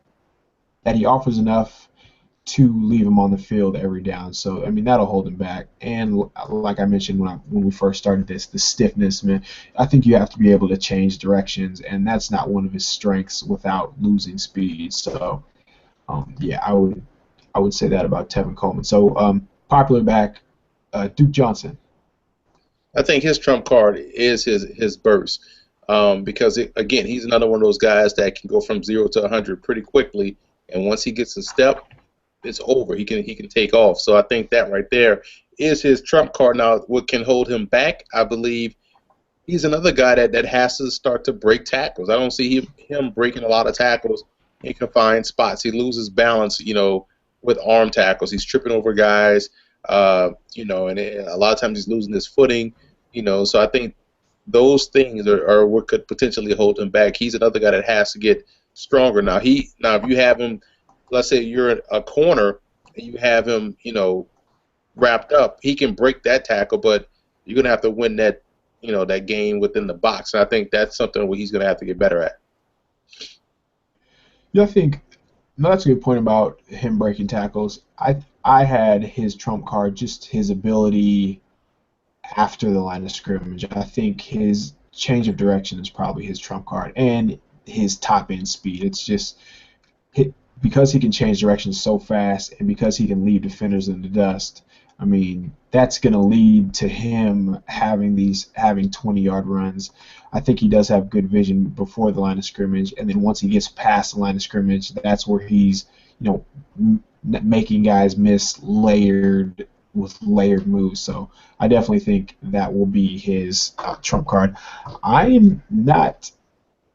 to leave him on the field every down. So, I mean, that'll hold him back. And like I mentioned when we first started this, the stiffness, man, I think you have to be able to change directions, and that's not one of his strengths without losing speed. So, yeah, I I would say that about Tevin Coleman. So popular back, Duke Johnson. I think his trump card is his burst, because again, he's another one of those guys that can go from 0 to 100 pretty quickly, and once he gets a step, it's over. He can take off. So I think that right there is his trump card. Now, what can hold him back? I believe he's another guy that has to start to break tackles. I don't see him breaking a lot of tackles in confined spots. He loses balance, with arm tackles. He's tripping over guys, and a lot of times he's losing his footing, So I think those things are what could potentially hold him back. He's another guy that has to get stronger. Now if you have him, let's say you're a corner and you have him, wrapped up, he can break that tackle, but you're gonna have to win that game within the box. And I think that's something where he's gonna have to get better at. Yeah, I think no, that's a good point about him breaking tackles. I had his trump card, just his ability after the line of scrimmage. I think his change of direction is probably his trump card, and his top end speed. It's just because he can change directions so fast, and because he can leave defenders in the dust. I mean, that's going to lead to him having 20-yard runs. I think he does have good vision before the line of scrimmage, and then once he gets past the line of scrimmage, that's where he's making guys miss layered moves. So I definitely think that will be his trump card. I am not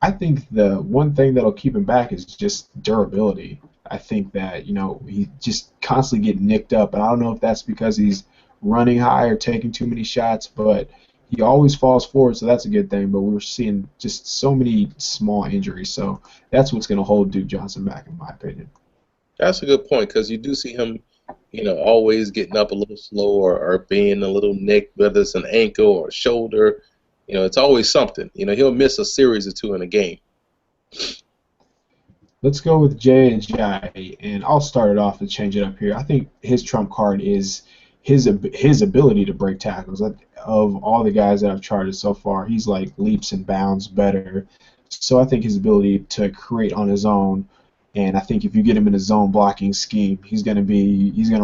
I think the one thing that'll keep him back is just durability. I think that, he just constantly get nicked up, and I don't know if that's because he's running high or taking too many shots, but he always falls forward, so that's a good thing. But we're seeing just so many small injuries, so that's what's going to hold Duke Johnson back, in my opinion. That's a good point because you do see him, always getting up a little slow or being a little nicked, whether it's an ankle or a shoulder. It's always something. He'll miss a series or two in a game. Let's go with Jay and Jai, and I'll start it off and change it up here. I think his trump card is his ability to break tackles. Of all the guys that I've charted so far, he's like leaps and bounds better. So I think his ability to create on his own, and I think if you get him in a zone blocking scheme, he's gonna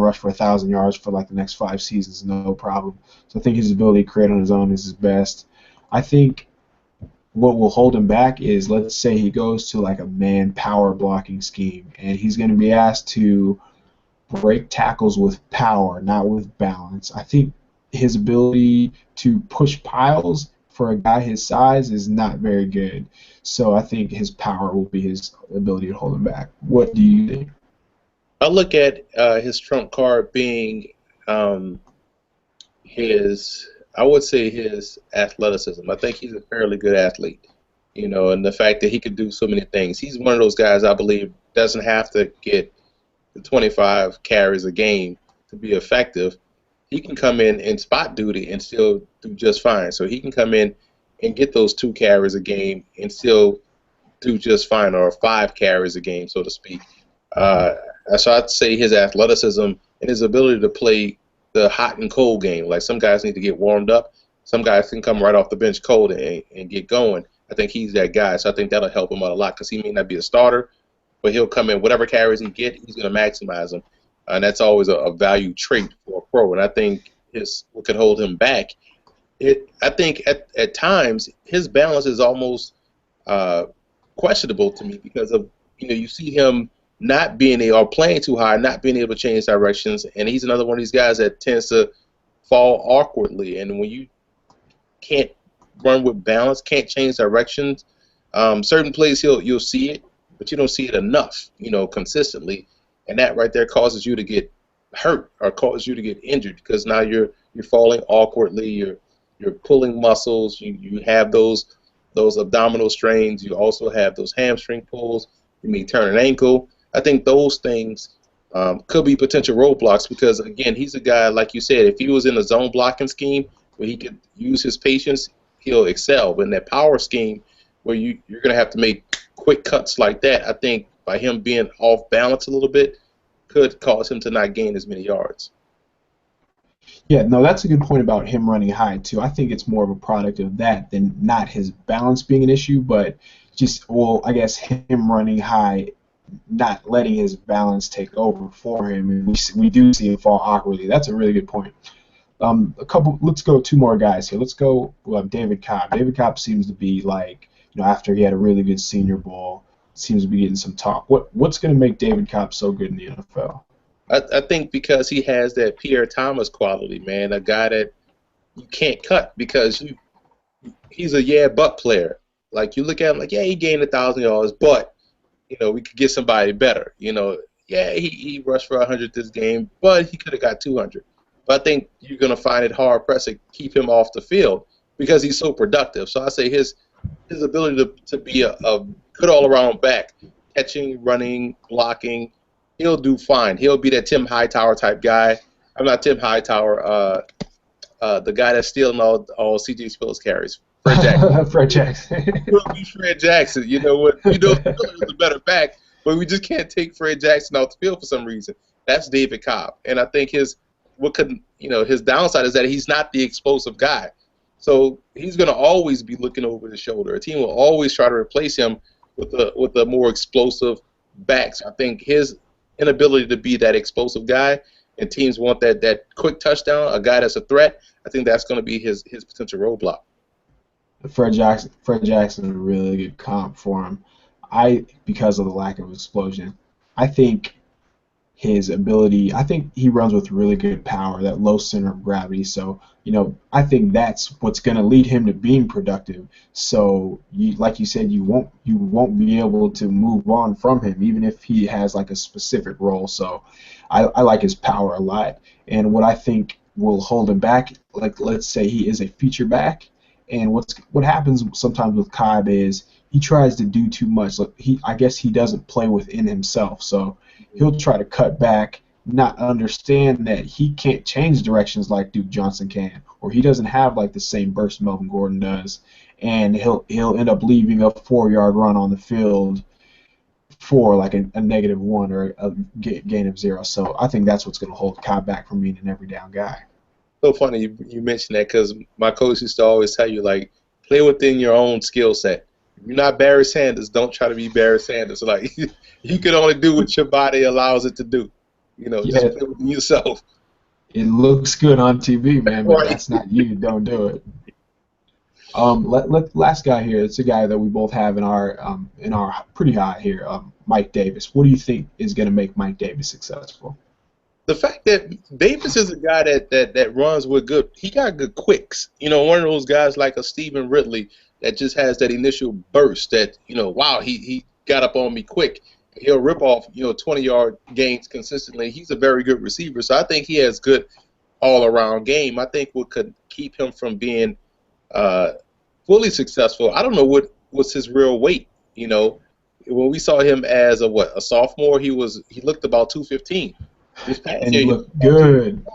rush for 1,000 yards for like the next 5 seasons, no problem. So I think his ability to create on his own is his best. I think what will hold him back is, let's say he goes to like a man power blocking scheme, and he's going to be asked to break tackles with power, not with balance. I think his ability to push piles for a guy his size is not very good. So I think his power will be his ability to hold him back. What do you think? I look at his trump card being um, his, I would say his athleticism. I think he's a fairly good athlete, and the fact that he could do so many things. He's one of those guys I believe doesn't have to get the 25 carries a game to be effective. He can come in spot duty and still do just fine. So he can come in and get those 2 carries a game and still do just fine, or 5 carries a game, so to speak. Uh, so I'd say his athleticism and his ability to play the hot and cold game. Like some guys need to get warmed up. Some guys can come right off the bench cold and get going. I think he's that guy. So I think that'll help him out a lot because he may not be a starter, but he'll come in, whatever carries he get, he's going to maximize them. And that's always a value trait for a pro. And I think what could hold him back, I think at times his balance is almost uh, questionable to me because of, you see him not being able, or playing too high, not being able to change directions. And he's another one of these guys that tends to fall awkwardly. And when you can't run with balance, can't change directions, certain plays you'll see it, but you don't see it enough, consistently. And that right there causes you to get hurt or causes you to get injured because now you're falling awkwardly, you're pulling muscles, you have those abdominal strains, you also have those hamstring pulls, you may turn an ankle. I think those things could be potential roadblocks because, again, he's a guy, like you said, if he was in a zone blocking scheme where he could use his patience, he'll excel. But in that power scheme where you're going to have to make quick cuts like that, I think by him being off balance a little bit could cause him to not gain as many yards. Yeah, no, that's a good point about him running high too. I think it's more of a product of that than not his balance being an issue, but just, well, I guess him running high not letting his balance take over for him, and we do see him fall awkwardly. That's a really good point. A couple. Let's go two more guys here. Let's go David Cobb. David Cobb seems to be like, after he had a really good Senior Bowl, seems to be getting some talk. What's going to make David Cobb so good in the NFL? I think because he has that Pierre Thomas quality, man, a guy that you can't cut because he's a but player. Like you look at him like, yeah, he gained 1,000 yards, but we could get somebody better. Yeah, he rushed for 100 this game, but he could have got 200. But I think you're gonna find it hard pressed to keep him off the field because he's so productive. So I say his ability to be a good all around back, catching, running, blocking, he'll do fine. He'll be that Tim Hightower type guy. I'm not Tim Hightower. The guy that's stealing all C.J. Spills carries. Fred Jackson. Fred Jackson. Will be Fred Jackson. You know what? Spiller is a better back, but we just can't take Fred Jackson off the field for some reason. That's David Cobb, and I think his downside is that he's not the explosive guy. So he's going to always be looking over his shoulder. A team will always try to replace him with a more explosive back. So I think his inability to be that explosive guy, and teams want that quick touchdown, a guy that's a threat. I think that's going to be his potential roadblock. Fred Jackson is a really good comp for him. Because of the lack of explosion, I think his ability. I think he runs with really good power, that low center of gravity. So, I think that's what's going to lead him to being productive. So, like you said, you won't be able to move on from him, even if he has like a specific role. So, I like his power a lot. And what I think will hold him back, like let's say he is a feature back, and what happens sometimes with Cobb is he tries to do too much. Like I guess he doesn't play within himself. So he'll try to cut back, not understand that he can't change directions like Duke Johnson can, or he doesn't have like the same burst Melvin Gordon does, and he'll end up leaving a 4-yard run on the field for like a -1 or a gain of 0. So I think that's what's going to hold Cobb back from being an every down guy. So funny you mentioned that because my coach used to always tell you, like, play within your own skill set. If you're not Barry Sanders, don't try to be Barry Sanders. Like, you can only do what your body allows it to do. Just play within yourself. It looks good on TV, man, but Right. that's not you. Don't do it. Last guy here. It's a guy that we both have in our pretty high here. Mike Davis. What do you think is going to make Mike Davis successful? The fact that Davis is a guy that runs with he got good quicks. One of those guys like a Stephen Ridley that just has that initial burst that, wow, he got up on me quick. He'll rip off, 20-yard gains consistently. He's a very good receiver. So I think he has good all-around game. I think what could keep him from being fully successful, I don't know what's his real weight. When we saw him as a sophomore, he looked about 215. This past And year, he looked good.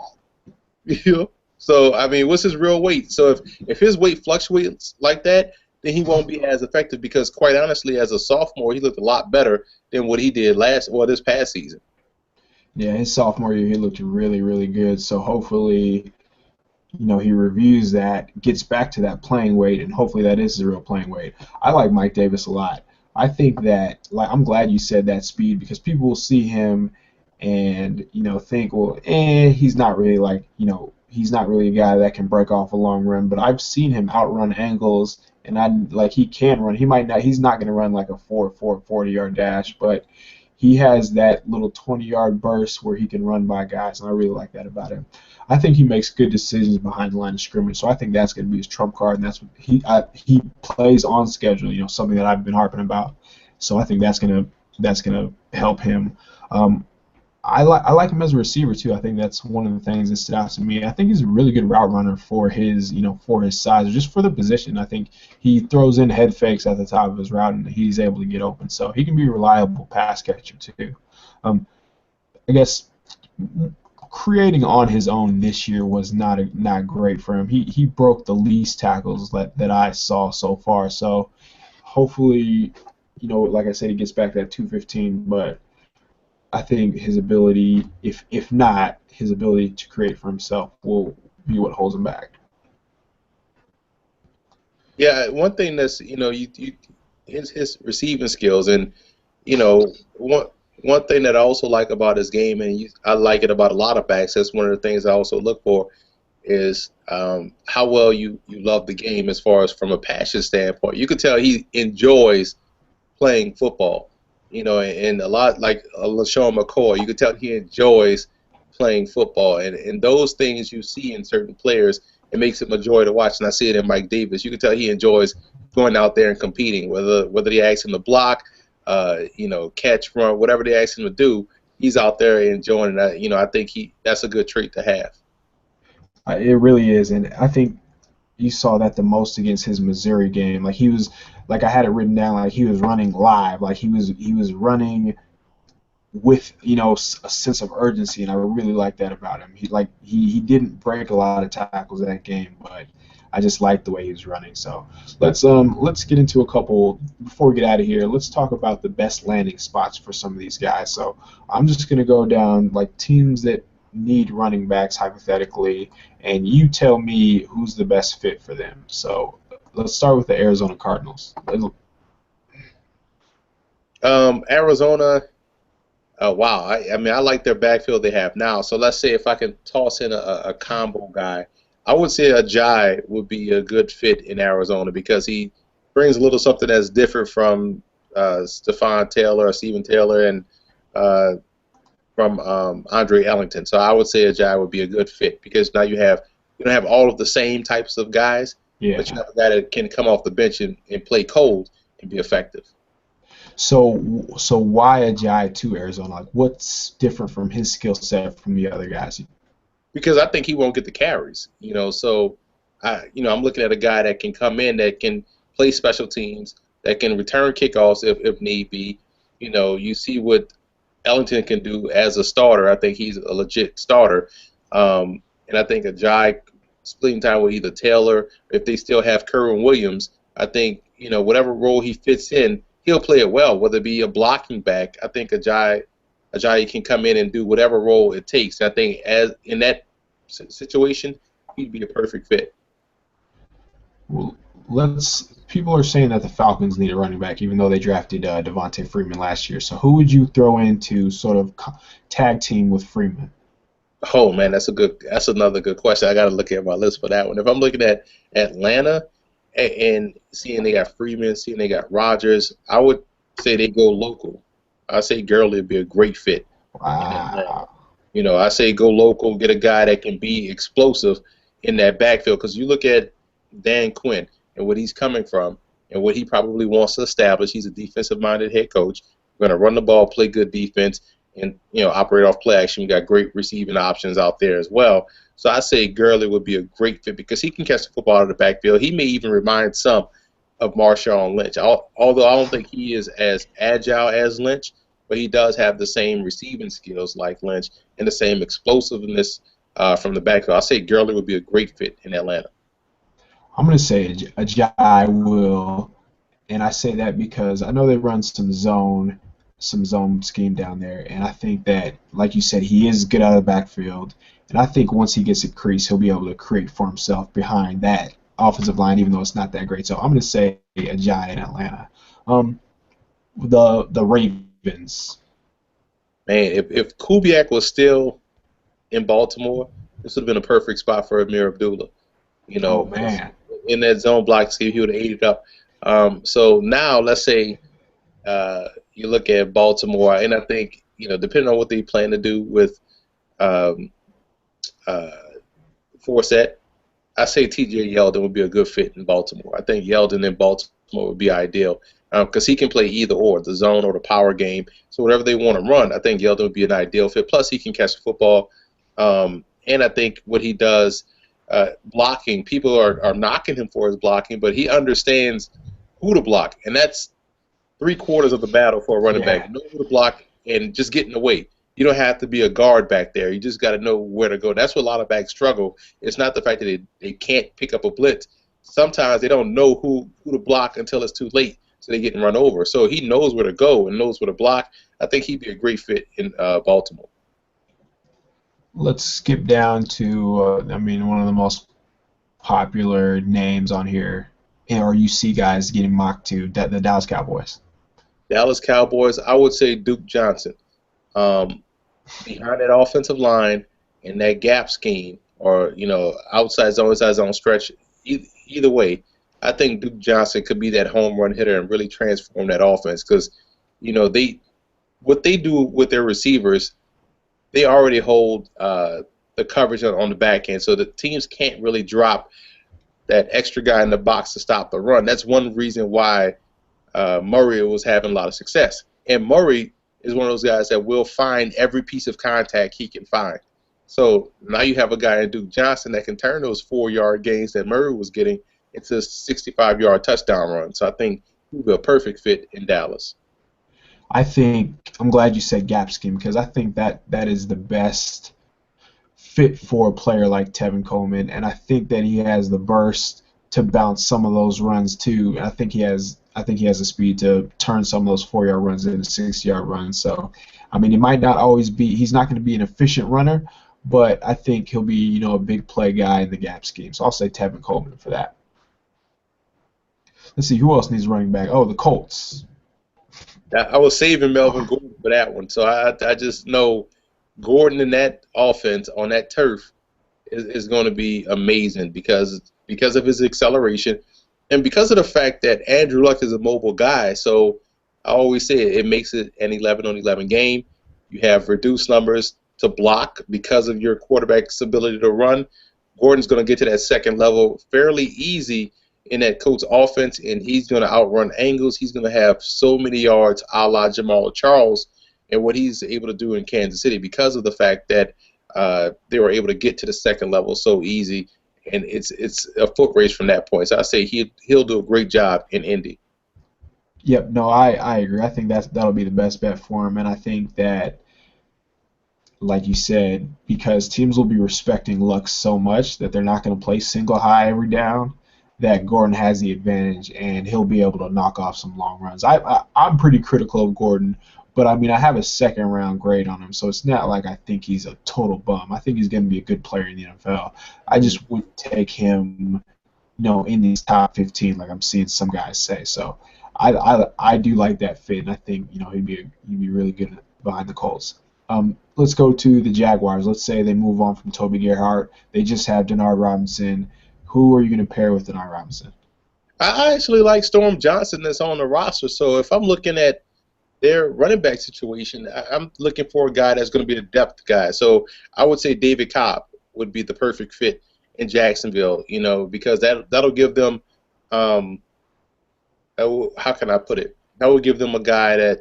So I mean, what's his real weight? So if his weight fluctuates like that, then he won't be as effective because, quite honestly, as a sophomore, he looked a lot better than what he did this past season. Yeah, his sophomore year, he looked really, really good. So hopefully, he reviews that, gets back to that playing weight, and hopefully that is his real playing weight. I like Mike Davis a lot. I think that, I'm glad you said that speed because people will see him and think, well, he's not really he's not really a guy that can break off a long run. But I've seen him outrun angles, and he can run. He's not going to run like a 40-yard dash, but he has that little 20-yard burst where he can run by guys, and I really like that about him. I think he makes good decisions behind the line of scrimmage, so I think that's going to be his trump card, and that's what he plays on schedule. Something that I've been harping about. So I think that's gonna help him. I like him as a receiver too. I think that's one of the things that stood out to me. I think he's a really good route runner for his size, or just for the position. I think he throws in head fakes at the top of his route, and he's able to get open. So he can be a reliable pass catcher too. I guess creating on his own this year was not great for him. He broke the least tackles that I saw so far. So hopefully, like I said, he gets back to that 215, but I think his ability, if not, his ability to create for himself will be what holds him back. Yeah, one thing that's his receiving skills, and you know, one thing that I also like about his game, and I like it about a lot of backs. That's one of the things I also look for is how well you love the game as far as from a passion standpoint. You could tell he enjoys playing football. And a lot like LaShawn McCoy, you could tell he enjoys playing football, and those things you see in certain players, it makes it a joy to watch. And I see it in Mike Davis. You can tell he enjoys going out there and competing, whether they ask him to block, catch, run, whatever they ask him to do, he's out there enjoying that. I think that's a good trait to have. It really is, and I think you saw that the most against his Missouri game. Like he was, like I had it written down, like he was running live, like he was running with a sense of urgency, and I really like that about him. He didn't break a lot of tackles that game, but I just liked the way he was running. So let's get into a couple before we get out of here. Let's talk about the best landing spots for some of these guys. So I'm just gonna go down like teams that need running backs hypothetically, and you tell me who's the best fit for them. So let's start with the Arizona Cardinals. Arizona. Oh wow! I mean, I like their backfield they have now. So let's say if I can toss in a combo guy, I would say Ajay would be a good fit in Arizona because he brings a little something that's different from Stephon Taylor or Stephen Taylor and uh, from Andre Ellington. So I would say Ajay would be a good fit because now you don't have all of the same types of guys, but you Yeah. have a guy that can come off the bench and play cold and be effective. So why a Jai to Arizona? Like, what's different from his skill set from the other guys? Because I think he won't get the carries. I'm looking at a guy that can come in, that can play special teams, that can return kickoffs if need be. You see what Ellington can do as a starter. I think he's a legit starter, and I think Ajay splitting time with either Taylor, if they still have Kerwin Williams, I think whatever role he fits in, he'll play it well. Whether it be a blocking back, I think Ajayi can come in and do whatever role it takes. I think as in that situation, he'd be a perfect fit. Well, let's. People are saying that the Falcons need a running back, even though they drafted Devontae Freeman last year. So who would you throw in to sort of tag team with Freeman? Oh man, that's another good question. I got to look at my list for that one. If I'm looking at Atlanta and seeing they got Freeman, seeing they got Rogers, I would say they go local. I say Gurley would be a great fit in Atlanta. Wow. I say go local, get a guy that can be explosive in that backfield. Because you look at Dan Quinn and what he's coming from and what he probably wants to establish. He's a defensive-minded head coach. We're going to run the ball, play good defense, and operate off play action. You got great receiving options out there as well. So I say Gurley would be a great fit because he can catch the football out of the backfield. He may even remind some of Marshawn Lynch. Although I don't think he is as agile as Lynch, but he does have the same receiving skills like Lynch and the same explosiveness from the backfield. I say Gurley would be a great fit in Atlanta. I'm going to say Ajay will, and I say that because I know they run some zone scheme down there, and I think that, like you said, he is good out of the backfield, and I think once he gets a crease, he'll be able to create for himself behind that offensive line, even though it's not that great. So I'm going to say Ajay in Atlanta. Um, the Ravens. Man, if Kubiak was still in Baltimore, this would have been a perfect spot for Amir Abdullah. Oh Because man, in that zone block scheme, he would have ate it up. So now, let's say you look at Baltimore, and I think depending on what they plan to do with um, uh, Forsett, I say T.J. Yeldon would be a good fit in Baltimore. I think Yeldon in Baltimore would be ideal because he can play either or, the zone or the power game. So whatever they want to run, I think Yeldon would be an ideal fit. Plus, he can catch the football, and I think what he does blocking, people are knocking him for his blocking, but he understands who to block, and that's three-quarters of the battle for a running back. yeah. Know who to block and just get in the way. You don't have to be a guard back there. You just got to know where to go. That's where a lot of backs struggle. It's not the fact that they can't pick up a blitz. Sometimes they don't know who to block until it's too late, so they get run over. So he knows where to go and knows where to block. I think he'd be a great fit in Baltimore. Let's skip down to, I mean, one of the most popular names on here, or you see guys getting mocked to, the Dallas Cowboys. Dallas Cowboys, I would say Duke Johnson. Um, Behind that offensive line and that gap scheme, or outside zone stretch, either way, I think Duke Johnson could be that home run hitter and really transform that offense because they what they do with their receivers, they already hold the coverage on the back end, so the teams can't really drop that extra guy in the box to stop the run. That's one reason why Murray was having a lot of success. And Murray is one of those guys that will find every piece of contact he can find. So now you have a guy in Duke Johnson that can turn those 4-yard gains that Murray was getting into 65-yard touchdown runs. So I think he would be a perfect fit in Dallas. I think I'm glad you said gap scheme because I think that is the best fit for a player like Tevin Coleman, and I think that he has the burst to bounce some of those runs too. I think he has the speed to turn some of those 4-yard runs into 6-yard runs. So, I mean, he might not always be. He's not going to be an efficient runner, but I think he'll be a big play guy in the gap scheme. So I'll say Tevin Coleman for that. Let's see who else needs running back. Oh, the Colts. I was saving Melvin Gordon for that one, so I just know Gordon in that offense on that turf is going to be amazing because of his acceleration and because of the fact that Andrew Luck is a mobile guy. So I always say it makes it an 11-on-11 game. You have reduced numbers to block because of your quarterback's ability to run. Gordon's going to get to that second level fairly easy in that Colts offense, and he's going to outrun angles. He's going to have so many yards a la Jamal Charles and what he's able to do in Kansas City because of the fact that they were able to get to the second level so easy, and it's a foot race from that point. So I say he'll do a great job in Indy. Yep, no, I agree. I think that'll be the best bet for him, and I think that, like you said, because teams will be respecting Luck so much that they're not going to play single high every down, that Gordon has the advantage, and he'll be able to knock off some long runs. I'm pretty critical of Gordon, but I mean I have a second-round grade on him, so it's not like I think he's a total bum. I think he's going to be a good player in the NFL. I just wouldn't take him, in these top 15 like I'm seeing some guys say. So I do like that fit, and I think he'd be really good behind the Colts. Let's go to the Jaguars. Let's say they move on from Toby Gerhart. They just have Denard Robinson. Who are you going to pair with Denard Robinson? I actually like Storm Johnson that's on the roster. So if I'm looking at their running back situation, I'm looking for a guy that's going to be a depth guy. So I would say David Cobb would be the perfect fit in Jacksonville, because that'll give them, how can I put it? That will give them a guy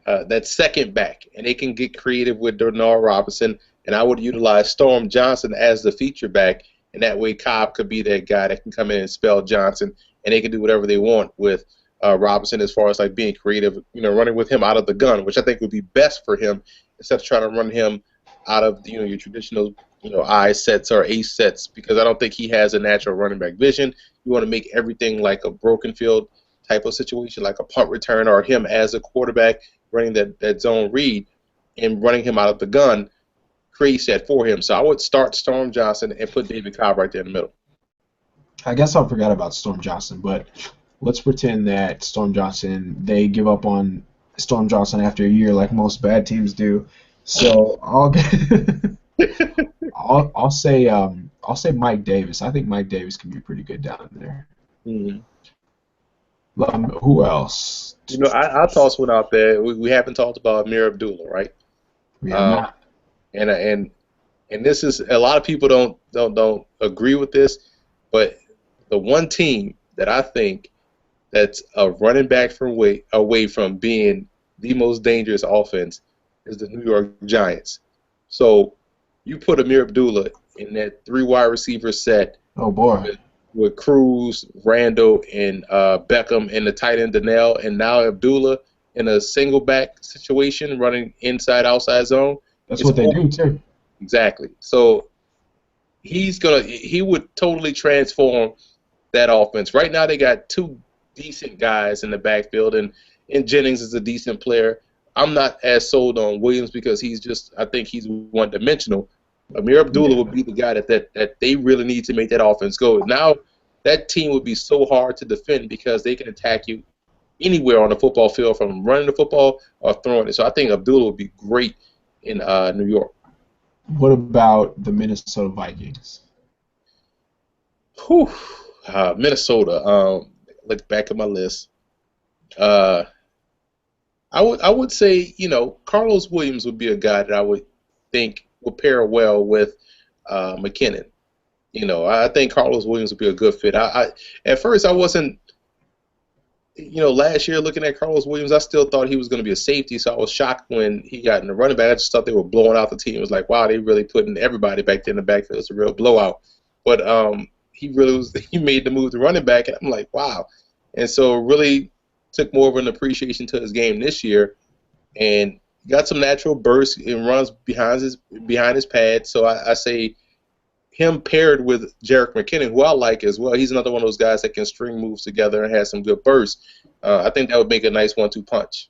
that's second back, and they can get creative with Denard Robinson, and I would utilize Storm Johnson as the feature back, and that way Cobb could be that guy that can come in and spell Johnson, and they can do whatever they want with Robinson as far as like being creative, running with him out of the gun, which I think would be best for him instead of trying to run him out of your traditional I sets or ace sets, because I don't think he has a natural running back vision. You want to make everything like a broken field type of situation, like a punt return or him as a quarterback running that zone read and running him out of the gun, create set for him. So I would start Storm Johnson and put David Cobb right there in the middle. I guess I forgot about Storm Johnson, but let's pretend that they give up on Storm Johnson after a year like most bad teams do. So I'll say Mike Davis. I think Mike Davis can be pretty good down there. Mm-hmm. Who else? I'll toss one out there. We haven't talked about Amir Abdullah, right? We have not. And this is, a lot of people don't agree with this, but the one team that I think that's a running back away from being the most dangerous offense is the New York Giants. So you put Amir Abdullah in that 3 wide receiver set. Oh boy. With Cruz, Randall, and Beckham, and the tight end Donnell, and now Abdullah in a single back situation running inside outside zone. That's what they do too. Exactly. So he would totally transform that offense. Right now they got 2 decent guys in the backfield, and Jennings is a decent player. I'm not as sold on Williams because I think he's one-dimensional. Amir Abdullah would be the guy that they really need to make that offense go. Now that team would be so hard to defend because they can attack you anywhere on the football field, from running the football or throwing it. So I think Abdullah would be great in New York. What about the Minnesota Vikings? Whew. Minnesota. Look back at my list. Uh, I would say, Carlos Williams would be a guy that I would think would pair well with McKinnon. I think Carlos Williams would be a good fit. At first I wasn't, last year looking at Carlos Williams, I still thought he was going to be a safety, so I was shocked when he got in the running back. I just thought they were blowing out the team. It was like, wow, they really putting everybody back there in the backfield. It's a real blowout. But he really was. He made the move to running back, and I'm like, wow. And so really took more of an appreciation to his game this year, and got some natural bursts and runs behind his pad. So I say him paired with Jerick McKinnon, who I like as well. He's another one of those guys that can string moves together and has some good bursts. I think that would make a nice 1-2 punch.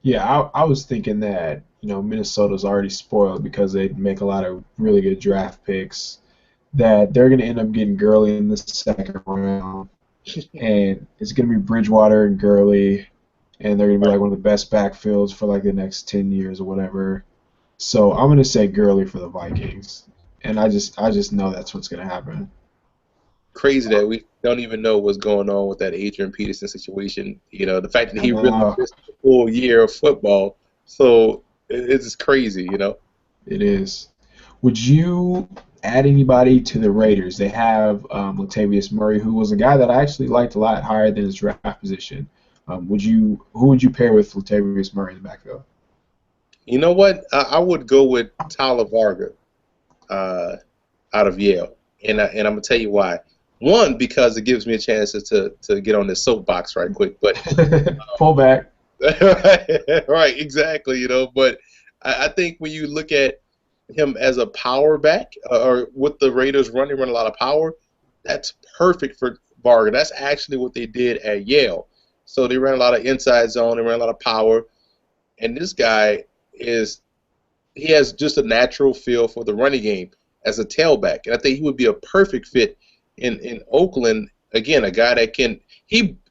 Yeah, I was thinking that, Minnesota's already spoiled because they make a lot of really good draft picks, that they're going to end up getting Gurley in the second round, and it's going to be Bridgewater and Gurley, and they're going to be like one of the best backfields for like the next 10 years or whatever. So I'm going to say Gurley for the Vikings, and I just know that's what's going to happen. Crazy that we don't even know what's going on with that Adrian Peterson situation. The fact that I he really know missed a full year of football. So it's just crazy. it is. Would you add anybody to the Raiders? They have Latavius Murray, who was a guy that I actually liked a lot higher than his draft position. Who would you pair with Latavius Murray in the backfield? You know what? I would go with Tyler Varga uh, out of Yale, and I'm gonna tell you why. One, because it gives me a chance to get on this soapbox right quick, but Fullback. right, exactly. But I think when you look at him as a power back, or with the Raiders run a lot of power, that's perfect for Varga. That's actually what they did at Yale. So they ran a lot of inside zone, they ran a lot of power, and this guy he has just a natural feel for the running game as a tailback, and I think he would be a perfect fit in Oakland. Again, a guy that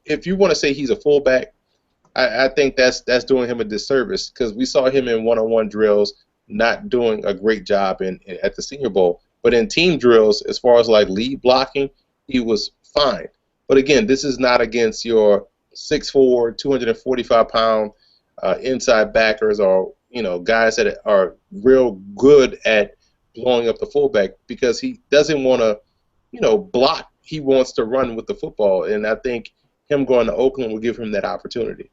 if you want to say he's a fullback, I think that's doing him a disservice, because we saw him in one-on-one drills not doing a great job at the Senior Bowl, but in team drills, as far as like lead blocking, he was fine. But again, this is not against your 6'4", 245-pound inside backers, or guys that are real good at blowing up the fullback, because he doesn't want to block. He wants to run with the football, and I think him going to Oakland will give him that opportunity.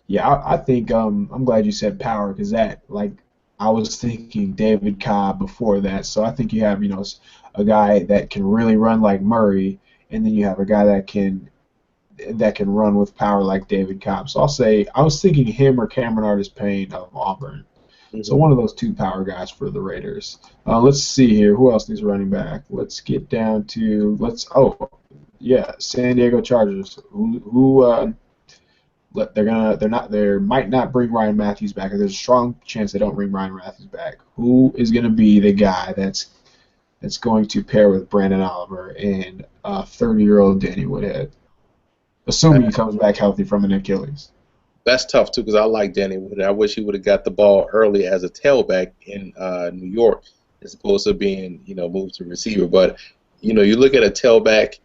Yeah, I think I'm glad you said power, because that, like, I was thinking David Cobb before that. So I think you have a guy that can really run like Murray, and then you have a guy that can run with power like David Cobb. So I'll say I was thinking him or Cameron Artis-Payne of Auburn. So Hmm. one of those two power guys for the Raiders. Let's see here. Who else needs running back? Let's get down to yeah, San Diego Chargers. They might not bring Ryan Matthews back. There's a strong chance they don't bring Ryan Matthews back. Who is going to be the guy that's going to pair with Brandon Oliver and 30-year-old Danny Woodhead, assuming he comes back healthy from an Achilles? That's tough too, because I like Danny Wood. I wish he would have got the ball early as a tailback in New York, as opposed to being moved to receiver. But you look at a tailback.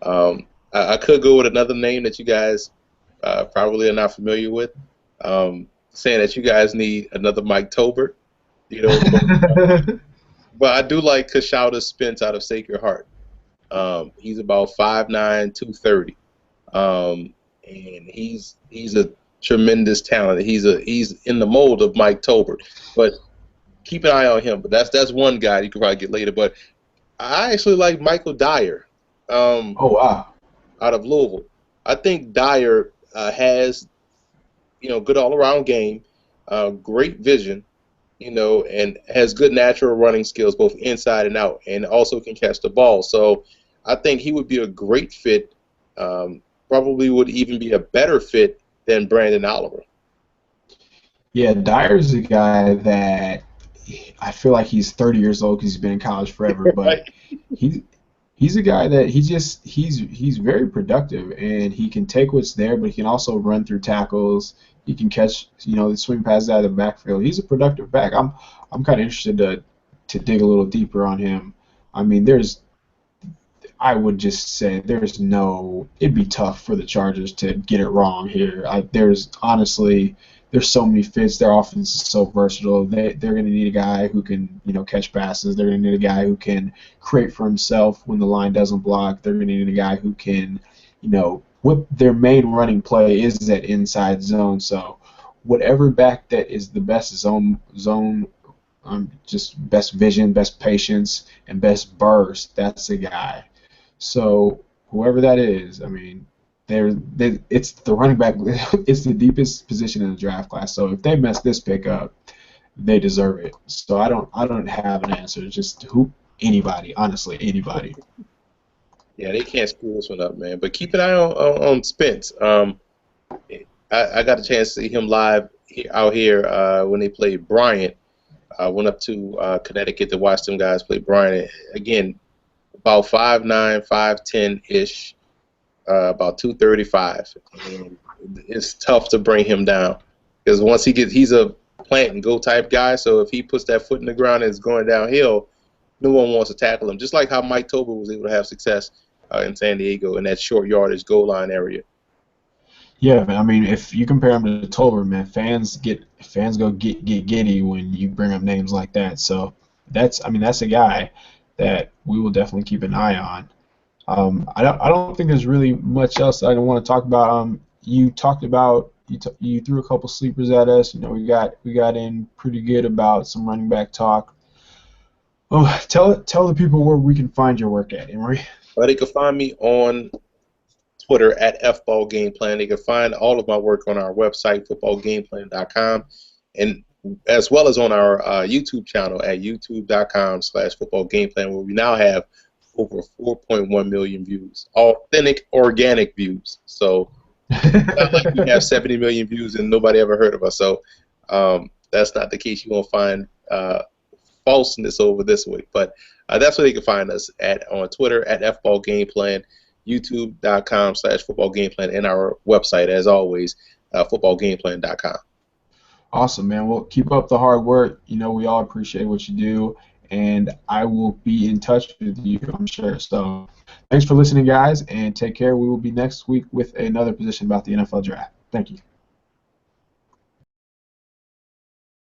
I could go with another name that you guys probably are not familiar with, saying that you guys need another Mike Tolbert. But I do like Kashada Spence out of Sacred Heart. He's about 5'9", 230. And he's a tremendous talent. He's in the mold of Mike Tolbert, but keep an eye on him. But that's one guy you could probably get later. But I actually like Michael Dyer, Oh wow. out of Louisville. I think Dyer has good all around game, great vision, and has good natural running skills both inside and out, and also can catch the ball. So I think he would be a great fit. Probably would even be a better fit than Brandon Oliver. Yeah, Dyer's a guy that I feel like he's 30 years old because he's been in college forever, but Right. he he's a guy that he's very productive, and he can take what's there, but he can also run through tackles. He can catch, the swing passes out of the backfield. He's a productive back. I'm kind of interested to dig a little deeper on him. I mean, I would just say it'd be tough for the Chargers to get it wrong here. There's so many fits. Their offense is so versatile. They're going to need a guy who can, catch passes. They're going to need a guy who can create for himself when the line doesn't block. They're going to need a guy who can, what their main running play is that inside zone. So whatever back that is the best zone, just best vision, best patience, and best burst, that's the guy. So whoever that is, I mean, it's the running back. It's the deepest position in the draft class. So if they mess this pick up, they deserve it. So I don't have an answer. Just anybody, honestly, anybody. Yeah, they can't screw this one up, man. But keep an eye on Spence. I got a chance to see him live out here when they played Bryant. I went up to Connecticut to watch them guys play Bryant. Again, about 5'9", 5'10" ish, about 235. And it's tough to bring him down because once he's a plant and go type guy. So if he puts that foot in the ground and is going downhill, no one wants to tackle him. Just like how Mike Tobin was able to have success in San Diego in that short yardage goal line area. Yeah, man, I mean, if you compare him to Tolbert, man, fans go get giddy when you bring up names like that. So that's a guy that we will definitely keep an eye on. I don't think there's really much else I don't want to talk about. You talked about you threw a couple sleepers at us. We got in pretty good about some running back talk. Oh, tell the people where we can find your work at, Emory. But they can find me on Twitter at FBallGamePlan. They can find all of my work on our website, footballgameplan.com, and as well as on our YouTube channel at youtube.com/footballgameplan, where we now have over 4.1 million views, authentic, organic views. So it's not like we have 70 million views and nobody ever heard of us. So that's not the case. You won't find falseness over this week. But that's where they can find us on Twitter at FBallGamePlan, youtube.com/footballgameplan, and our website, as always, footballgameplan.com. Awesome, man. Well, keep up the hard work. We all appreciate what you do, and I will be in touch with you, I'm sure. So thanks for listening, guys, and take care. We will be next week with another position about the NFL draft. Thank you.